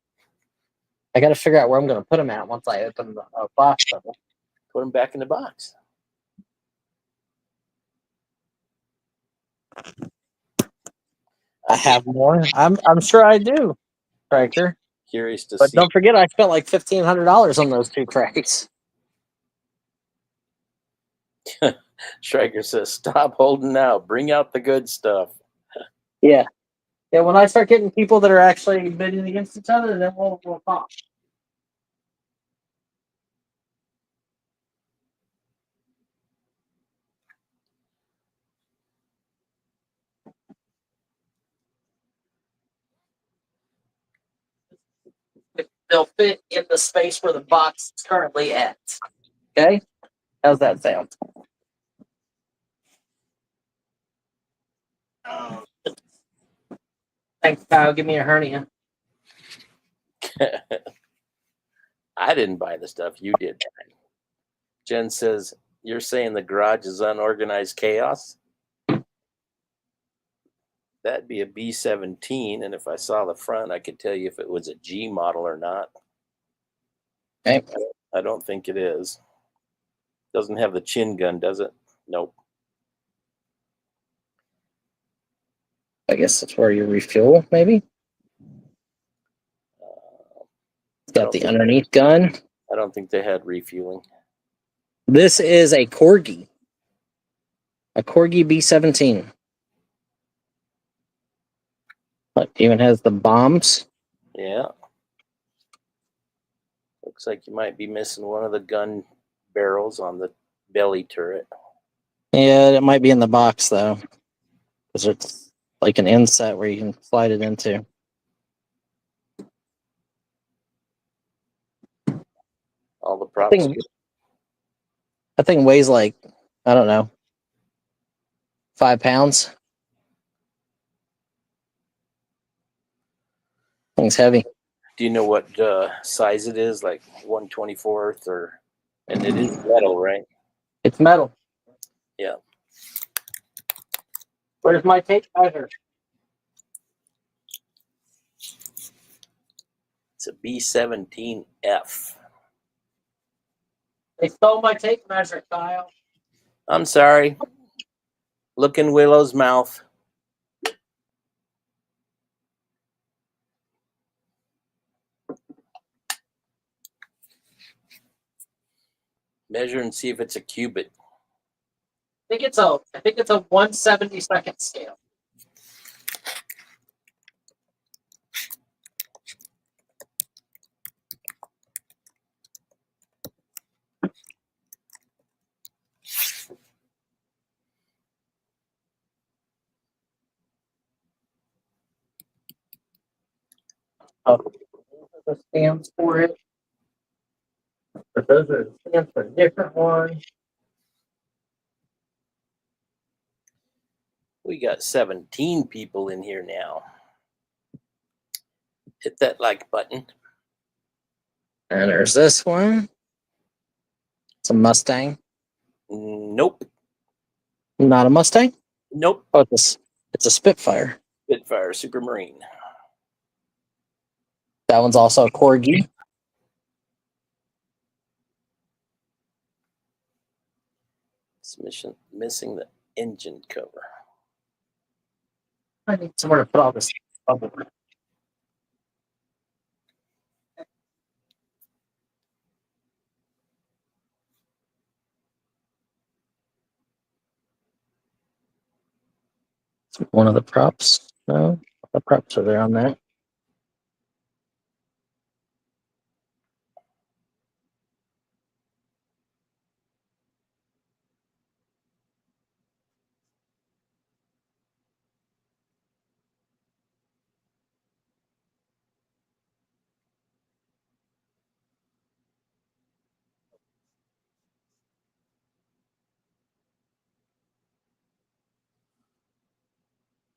I got to figure out where I'm going to put them at once I open the box of them. Put them back in the box. I have more. I'm sure I do, Striker. Curious to But see. don't forget, I spent like $1,500 on those two crates. Striker says, "Stop holding out. Bring out the good stuff." Yeah. Yeah, when I start getting people that are actually bidding against each other, then we'll talk. They'll fit in the space where the box is currently at. Okay? How's that sound? Thanks, Kyle. Give me a hernia. I didn't buy the stuff. You did. Jen says, "You're saying the garage is unorganized chaos?" That'd be a B-17, and if I saw the front, I could tell you if it was a G model or not. Okay. I don't think it is. Doesn't have the chin gun, does it? Nope. I guess that's where you refuel, maybe. It's got the underneath gun. I don't think they had refueling. This is a Corgi B-17. Look, even has the bombs. Yeah. Looks like you might be missing one of the gun barrels on the belly turret. Yeah, it might be in the box though, because it's like an inset where you can slide it into. All the props. That thing weighs like, I don't know, 5 pounds. Thing's heavy. Do you know what size it is? Like 1/24th or, and it is metal, right? It's metal. Yeah. Where's my tape measure? It's a B-17F. They stole my tape measure, Kyle. I'm sorry. Look in Willow's mouth. Measure and see if it's a cubit. I think it's a 1/72 scale. Oh, the stamps for it. But those are the stamps for a different one. We got 17 people in here now. Hit that like button. And there's this one. It's a Mustang. Nope. Not a Mustang? Nope. Oh, it's a Spitfire. Spitfire Supermarine. That one's also a Corgi. It's missing the engine cover. I need somewhere to put all this bubble. One of the props. No, the props are there on that.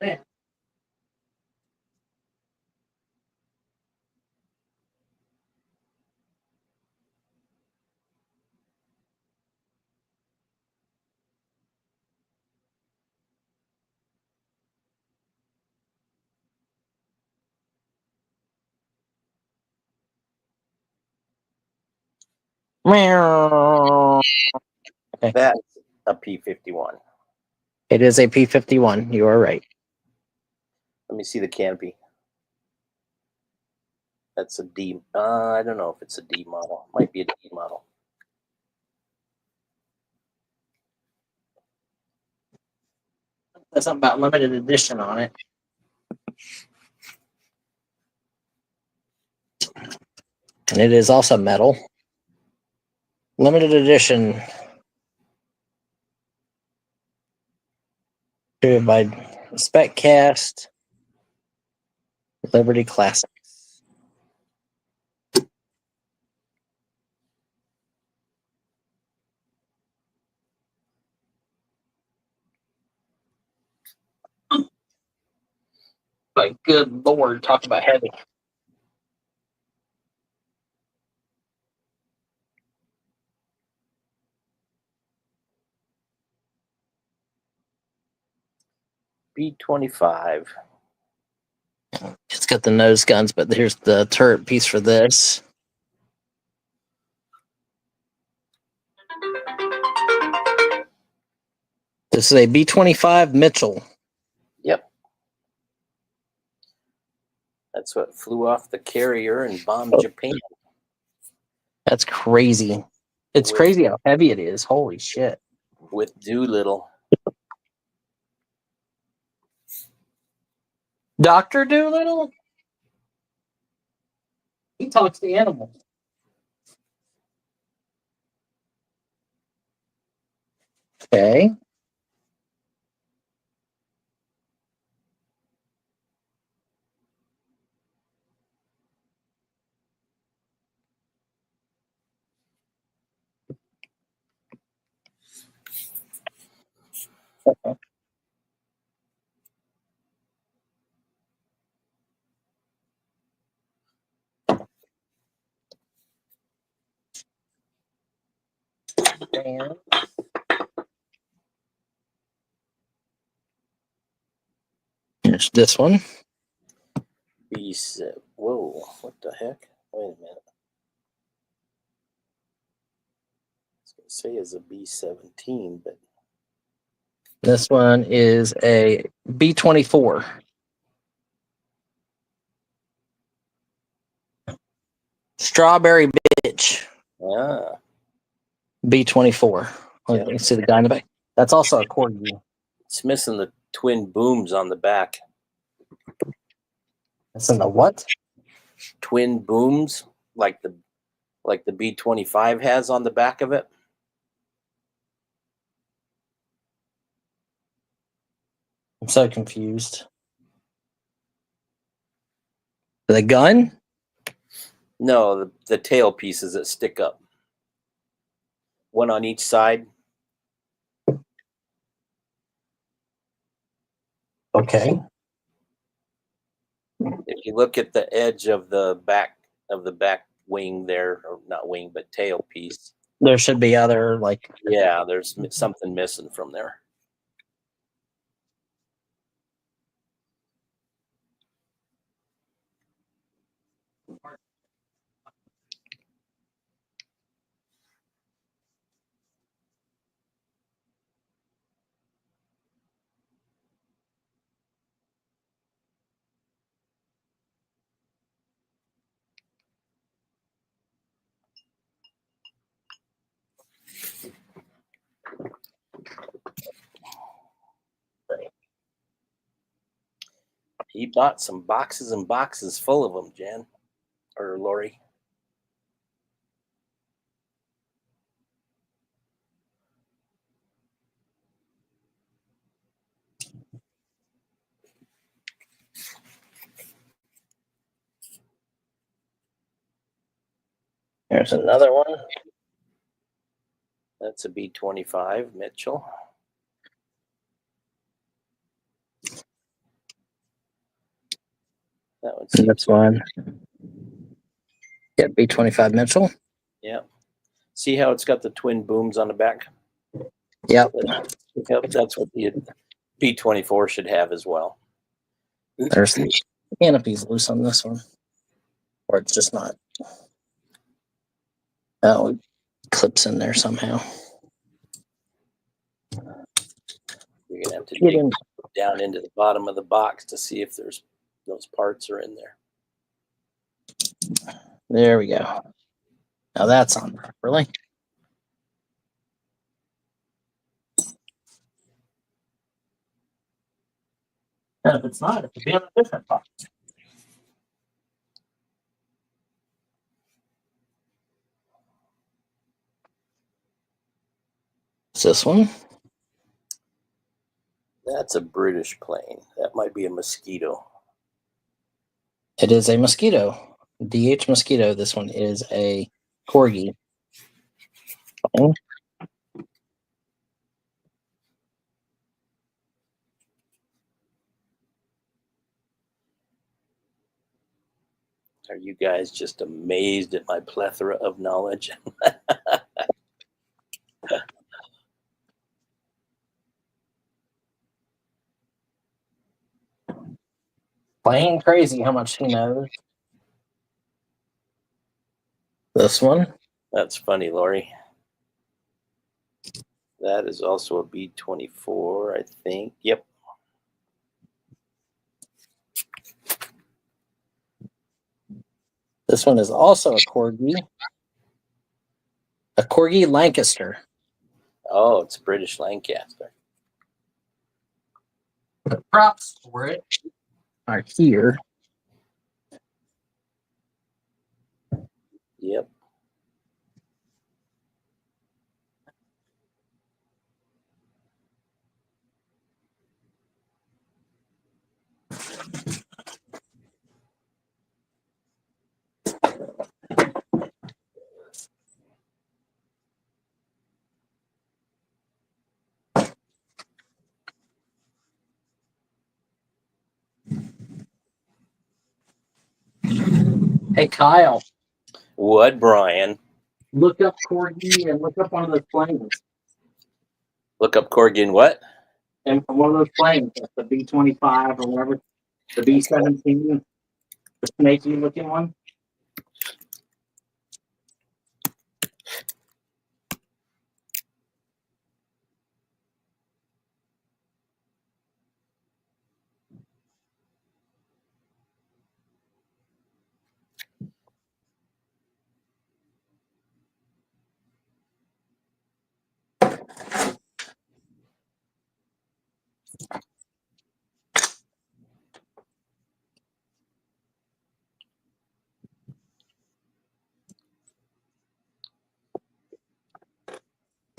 Yeah. Meow. Okay. That's a P51. It is a P51. You are right. Let me see the canopy. That's a D. I don't know if it's a D model. Might be a D model. There's something about limited edition on it. And it is also metal. Limited edition. Created by Spec Cast. Liberty Classics. But good Lord, talk about heavy. B25. It's got the nose guns, but here's the turret piece for this. This is a B-25 Mitchell. Yep. That's what flew off the carrier and bombed Japan. That's crazy. It's With- crazy how heavy it is. Holy shit. With Doolittle. Dr. Doolittle? He talks to animals. Okay. And here's this one. B7. Whoa, what the heck? Wait a minute. I was going to say it's a B17, but This one is a B-24. Strawberry Bitch. ah, B-24. Yeah. You see the guy in the back? That's also a corgi. it's missing the twin booms on the back. That's in the what? Twin booms, like the B25 has on the back of it. I'm so confused. The gun? No, the tail pieces that stick up. One on each side. Okay. If you look at the edge of the back wing there, or not wing, but tail piece, There should be other, like, yeah, there's something missing from there. He bought some boxes and boxes full of them, Jen, or Lori. There's another one. That's a B25, Mitchell. That one seems. This one. Yeah, B25 Mitchell. Yeah. See how it's got the twin booms on the back? Yep. Yep, that's what the B24 should have as well. There's the canopy's loose on this one. Or it's just not. Oh, it clips in there somehow. You're gonna have to Get dig in. down into the bottom of the box to see if there's those parts are in there. There we go. Now that's on properly. And if it's not, it could be on a different box. It's this one. That's a British plane. That might be a Mosquito. It is a Mosquito. DH Mosquito. This one is a Corgi. Oh, Are you guys just amazed at my plethora of knowledge? plain crazy how much he knows. This one. That's funny, Lori. That is also a B24, I think. Yep. This one is also a Corgi. A Corgi Lancaster. Oh, it's British Lancaster. The props for it are here. Yep. Hey, Kyle, What, Brian? look up Corgi and look up one of those planes. Look up Corgi and what? And from one of those planes, that's the B25 or whatever, the B17, the snaky looking one.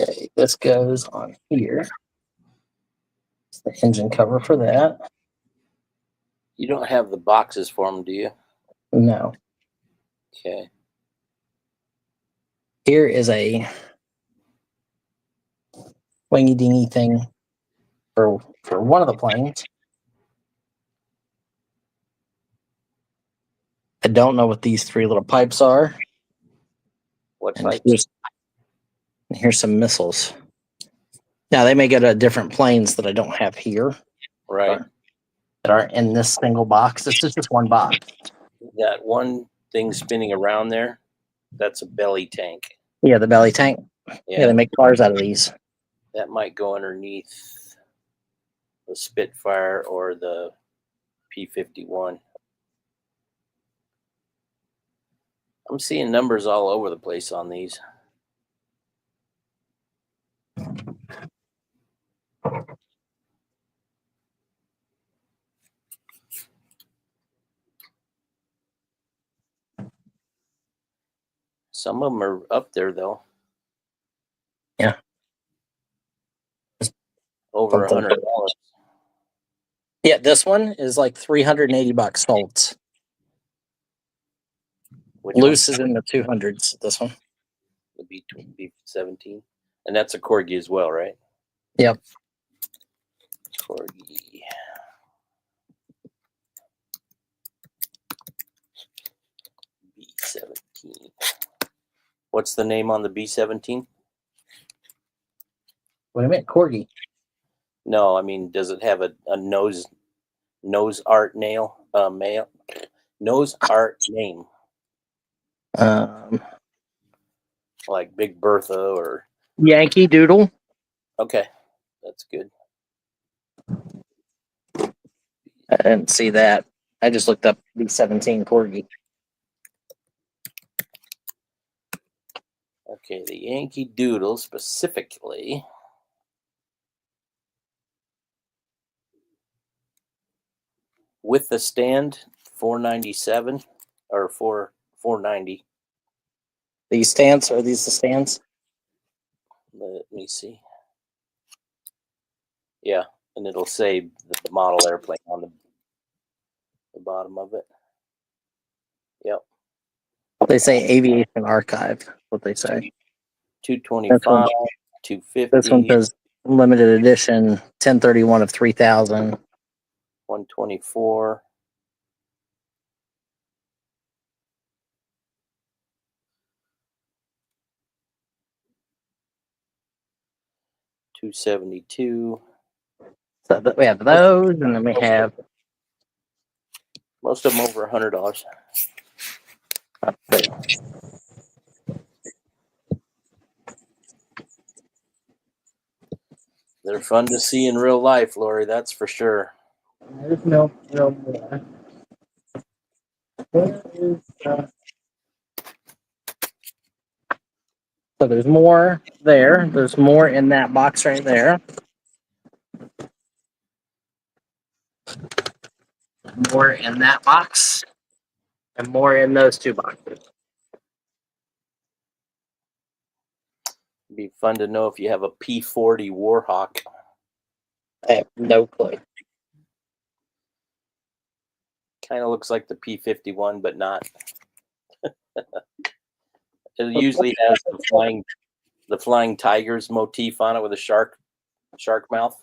Okay, this goes on here. It's the engine cover for that. You don't have the boxes for them, do you? No. Okay. Here is a wingy dingy thing for one of the planes. I don't know what these three little pipes are. What And pipes? here's some missiles. Now they may go to different planes that I don't have here. Right. That are in this single box. This is just one box. That one thing spinning around there, that's a belly tank. Yeah, the belly tank. Yeah, they make cars out of these. That might go underneath the Spitfire or the P-51. I'm seeing numbers all over the place on these. Some of them are up there though. Yeah. Over Something. $100. Yeah, this one is like $380 sold. Which Loose is in the 200s. This one. one? The B17. And that's a corgi as well, right? Yep. Corgi. B17. What's the name on the B17? Wait a minute, corgi. No, I mean, does it have a nose art nail male nose art name like Big Bertha or Yankee Doodle. okay, that's good. I didn't see that. I just looked up B17 corgi. Okay, the Yankee Doodle specifically. With the stand, $497 or $490. These stands, are these the stands? Let me see. Yeah, and it'll say the model airplane on the bottom of it. Yep. They say Aviation Archive. What they say. 225, This one 250, says limited edition 1031 of 3000. 124. $272. So we have those, and then we have Most of them over $100. They're fun to see in real life, Lori. That's for sure. there's no more. Where is, so there's more there. There's more in that box right there. More in that box, and more in those two boxes. It'd be fun to know if you have a P40 Warhawk. I have no clue. Kind of looks like the P51, but not. It usually has the flying tigers motif on it with a shark mouth.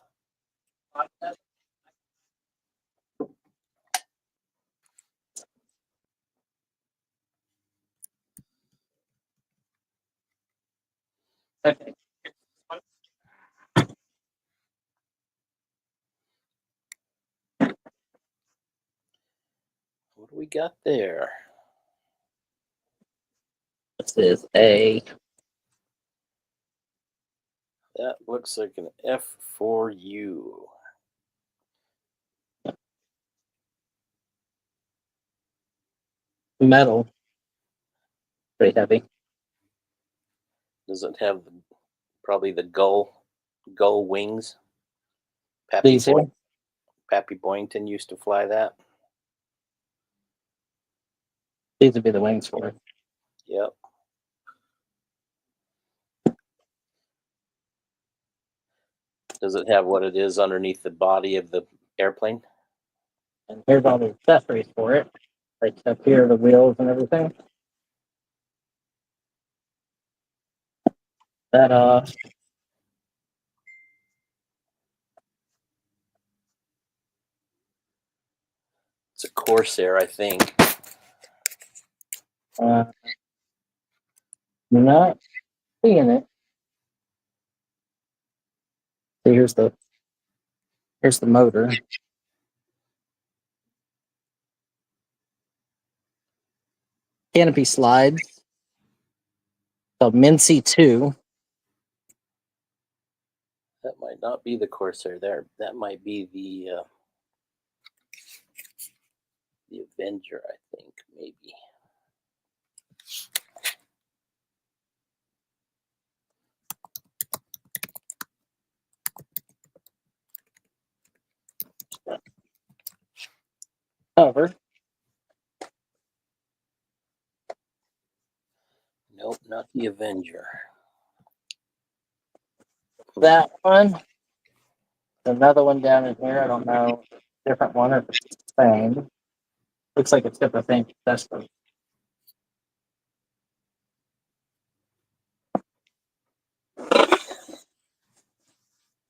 Okay. What do we got there? This is a That looks like an F4U. metal. Pretty heavy. Does it have probably the gull wings? These here? Pappy Boynton used to fly that. These would be the wings for it. Yep. Does it have what it is underneath the body of the airplane? And here's all the accessories for it. Like up here, the wheels and everything. That It's a Corsair, I think. Not seeing it. See, here's the motor. Canopy slides. So Mincy 2. That might not be the Corsair there. That might be the Avenger, I think, maybe. Cover. Nope. Not the Avenger. That one. Another one down in here. I don't know. Different one or if it's the same. Looks like it's got the same accessory.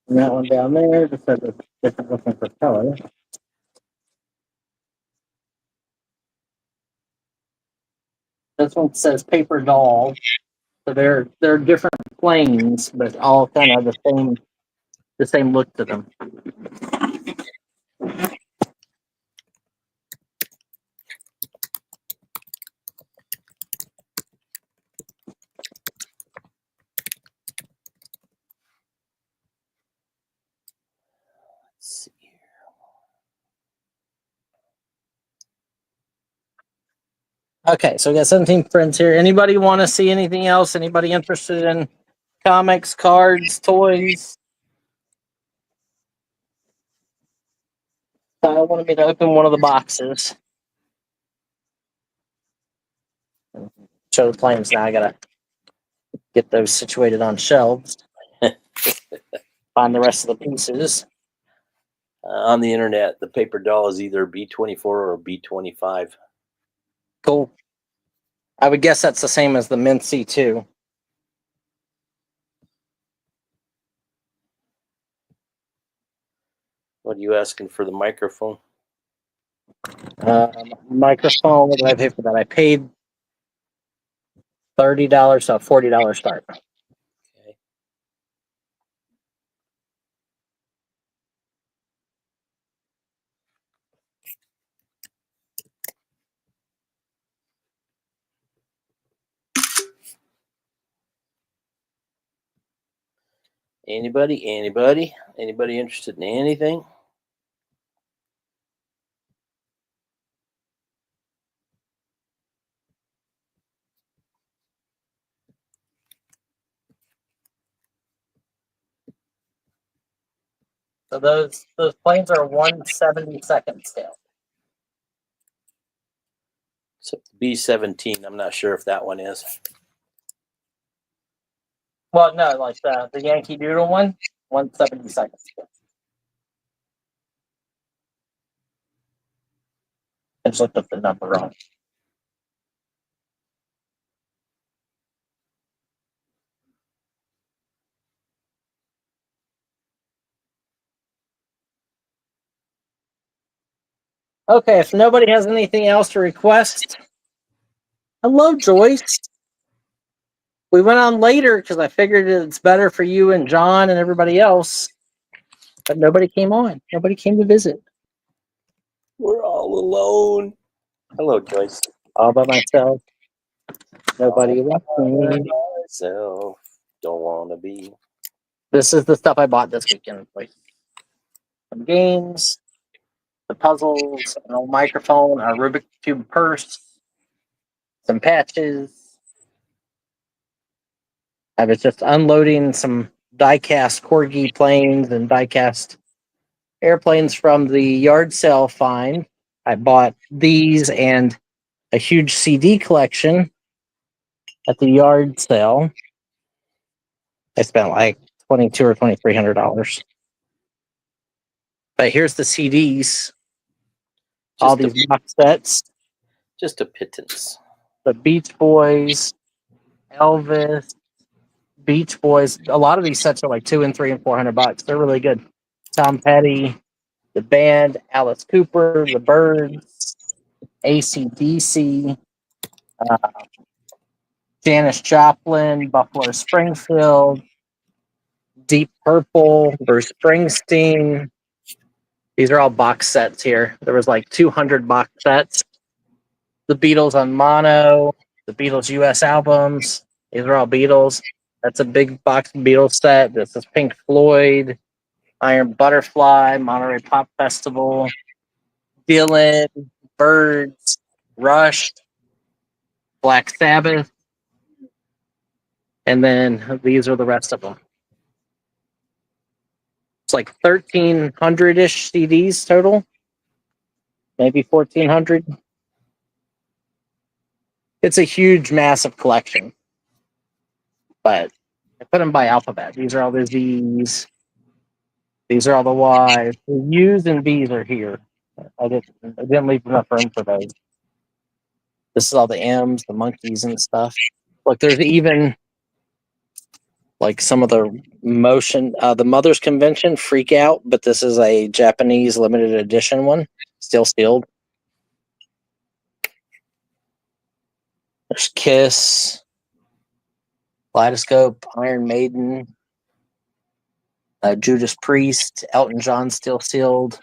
And that one down there just has a different looking propeller. This one says paper doll. So they're different planes, but all kind of the same look to them. Let's see here. Okay, so we got 17 prints here. Anybody want to see anything else? Anybody interested in comics, cards, toys? I wanted me to open one of the boxes. Show the planes now. I gotta get those situated on shelves. Find the rest of the pieces. On the internet, the paper doll is either B24 or B25. Cool. I would guess that's the same as the Mincy too. What are you asking for the microphone? Microphone. What did I pay for that? I paid $30, so $40 start. Okay. Anybody interested in anything? So those planes are 1/72nd scale. Except the B17. I'm not sure if that one is. Well, no, like the Yankee Doodle one, 1/72nd scale. I just looked up the number wrong. Okay, if nobody has anything else to request. Hello, Joyce. We went on later because I figured it's better for you and John and everybody else. But nobody came on. Nobody came to visit. We're all alone. Hello, Joyce. All by myself. Nobody left me. Myself don't want to be. This is the stuff I bought this weekend. Like some games, the puzzles, an old microphone, a Rubik's Cube purse, some patches. I was just unloading some die-cast Corgi planes and die-cast airplanes from the yard sale find. I bought these and a huge CD collection at the yard sale. I spent like $2,200 or $2,300. But here's the CDs. All these box sets. Just a pittance. The Beach Boys, Elvis, Beach Boys. A lot of these sets are like $200 and $300 and $400. They're really good. Tom Petty, the band, Alice Cooper, the Birds, AC/DC, Janis Joplin, Buffalo Springfield, Deep Purple, Bruce Springsteen. These are all box sets here. There was like 200 box sets. The Beatles on mono, the Beatles US albums. These are all Beatles. That's a big box Beatles set. This is Pink Floyd, Iron Butterfly, Monterey Pop Festival, Dylan, Birds, Rush, Black Sabbath, and then these are the rest of them. It's like 1,300-ish CDs total, maybe 1,400. It's a huge, massive collection. but I put them by alphabet. These are all the Z's. These are all the Y's. The U's and B's are here. I didn't leave enough room for those. This is all the M's, the monkeys and stuff. Look, there's even like some of the motion, the Mother's Convention Freak Out, but this is a Japanese limited edition one, still sealed. There's Kiss, Kaleidoscope, Iron Maiden, Judas Priest, Elton John still sealed.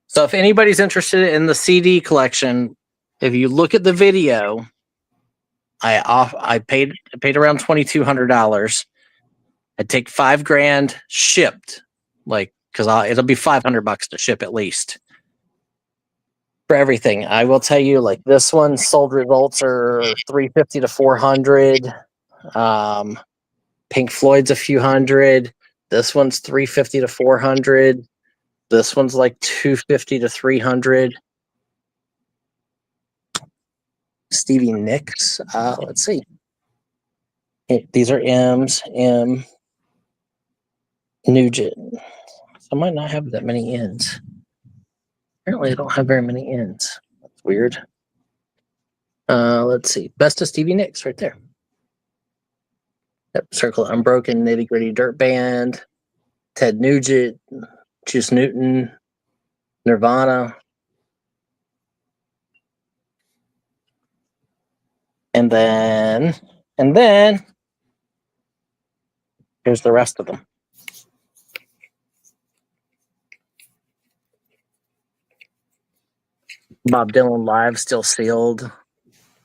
So if anybody's interested in the CD collection, if you look at the video, I paid around $2,200. I'd take $5,000 shipped, like because it'll be $500 to ship at least for everything. I will tell you, like this one sold results are $350 to $400. Pink Floyd's a few hundred. This one's $350 to $400. This one's like $250 to $300. Stevie Nicks. Let's see. These are M's. M. Nugent. So I might not have that many ends. Apparently, I don't have very many ends. That's weird. Let's see. Best of Stevie Nicks right there. Yep. Circle Unbroken, Nitty Gritty Dirt Band, Ted Nugent, Juice Newton, Nirvana. And then here's the rest of them. Bob Dylan Live still sealed.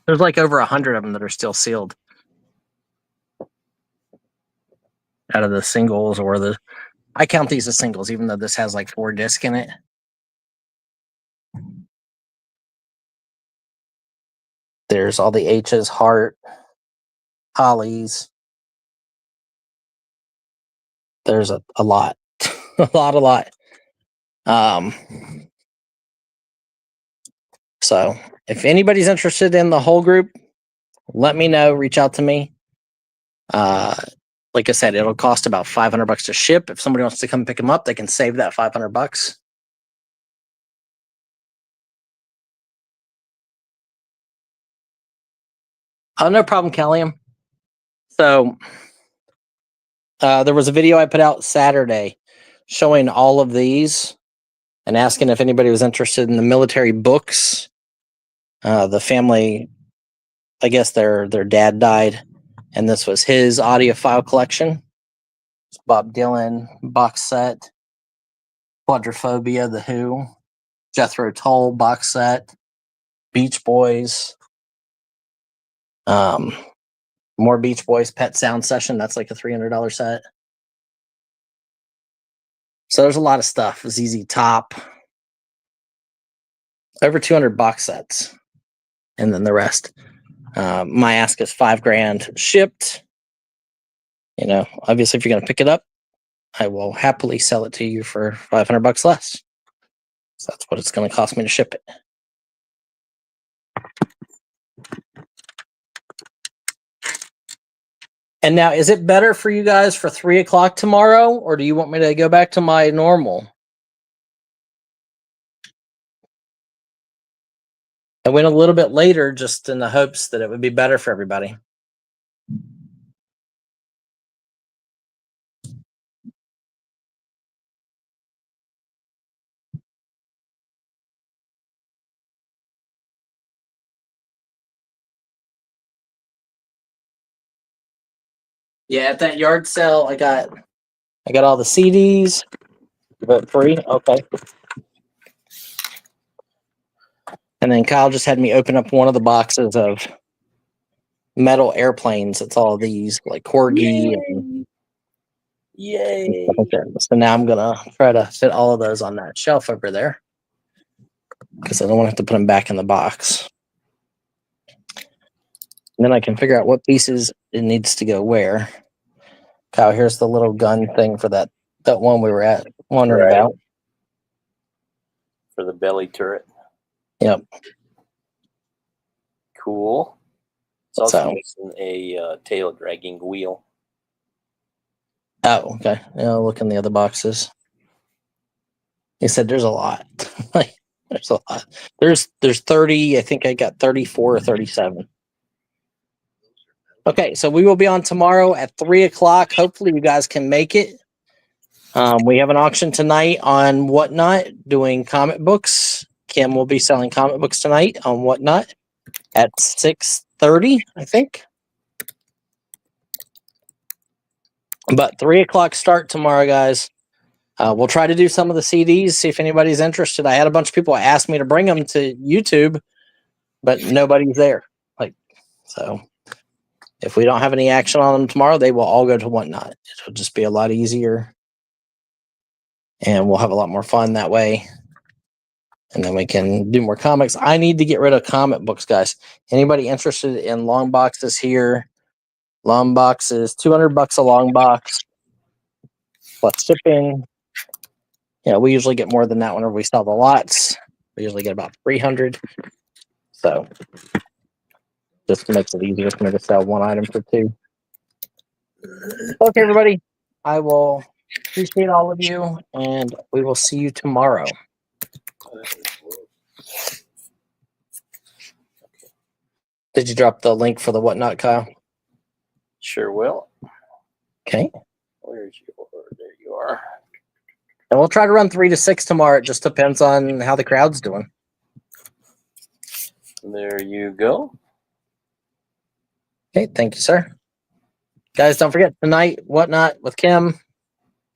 There's like over 100 of them that are still sealed. Out of the singles or I count these as singles, even though this has like 4 discs in it. There's all the H's, Heart, Hollies. There's a lot, a lot. So if anybody's interested in the whole group, let me know. Reach out to me. Like I said, it'll cost about $500 to ship. If somebody wants to come pick them up, they can save that $500. Oh, no problem, Callium. So there was a video I put out Saturday showing all of these and asking if anybody was interested in the military books. The family, I guess their dad died, and this was his audiophile collection. It's Bob Dylan box set, Quadrophobia, The Who, Jethro Tull box set, Beach Boys, more Beach Boys, Pet Sound Session. That's like a $300 set. So there's a lot of stuff. ZZ Top, over 200 box sets, and then the rest. My ask is $5,000 shipped. You know, obviously, if you're going to pick it up, I will happily sell it to you for $500 less. So that's what it's going to cost me to ship it. And now, is it better for you guys for 3 o'clock tomorrow, or do you want me to go back to my normal? I went a little bit later just in the hopes that it would be better for everybody. Yeah, at that yard sale, I got all the CDs, but free. Okay. And then Kyle just had me open up one of the boxes of metal airplanes. It's all these like Corgi. And Yay! stuff like that. So now I'm gonna try to fit all of those on that shelf over there because I don't want to have to put them back in the box. And then I can figure out what pieces it needs to go where. Kyle, here's the little gun thing for that one we were wondering Right. about. For the belly turret. Yep. Cool. It's also So- missing a tail dragging wheel. Oh, okay. I'll look in the other boxes. He said there's a lot. Like, there's a lot. There's 30. I think I got 34 or 37. Okay, so we will be on tomorrow at 3:00. Hopefully, you guys can make it. We have an auction tonight on Whatnot doing comic books. Kim will be selling comic books tonight on Whatnot at 6:30, I think. But 3:00 start tomorrow, guys. We'll try to do some of the CDs, see if anybody's interested. I had a bunch of people ask me to bring them to YouTube, but nobody's there. So if we don't have any action on them tomorrow, they will all go to Whatnot. It'll just be a lot easier. And we'll have a lot more fun that way. And then we can do more comics. I need to get rid of comic books, guys. Anybody interested in long boxes here? Long boxes, $200 a long box plus shipping. Yeah, we usually get more than that whenever we sell the lots. We usually get about 300. So just makes it easier for me to sell one item for two. Okay, everybody. I will appreciate all of you, and we will see you tomorrow. Did you drop the link for the Whatnot, Kyle? Sure will. Okay. Where's your? There you are. And we'll try to run 3 to 6 tomorrow. It just depends on how the crowd's doing. There you go. Okay, thank you, sir. Guys, don't forget tonight, Whatnot with Kim.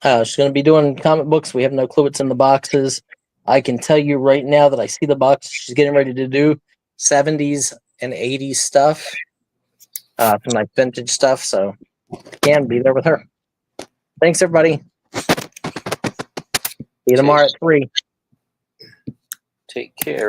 She's going to be doing comic books. We have no clue what's in the boxes. I can tell you right now that I see the box. She's getting ready to do 70s and 80s stuff. Some like vintage stuff. So can be there with her. Thanks, everybody. See you tomorrow at 3. Take care.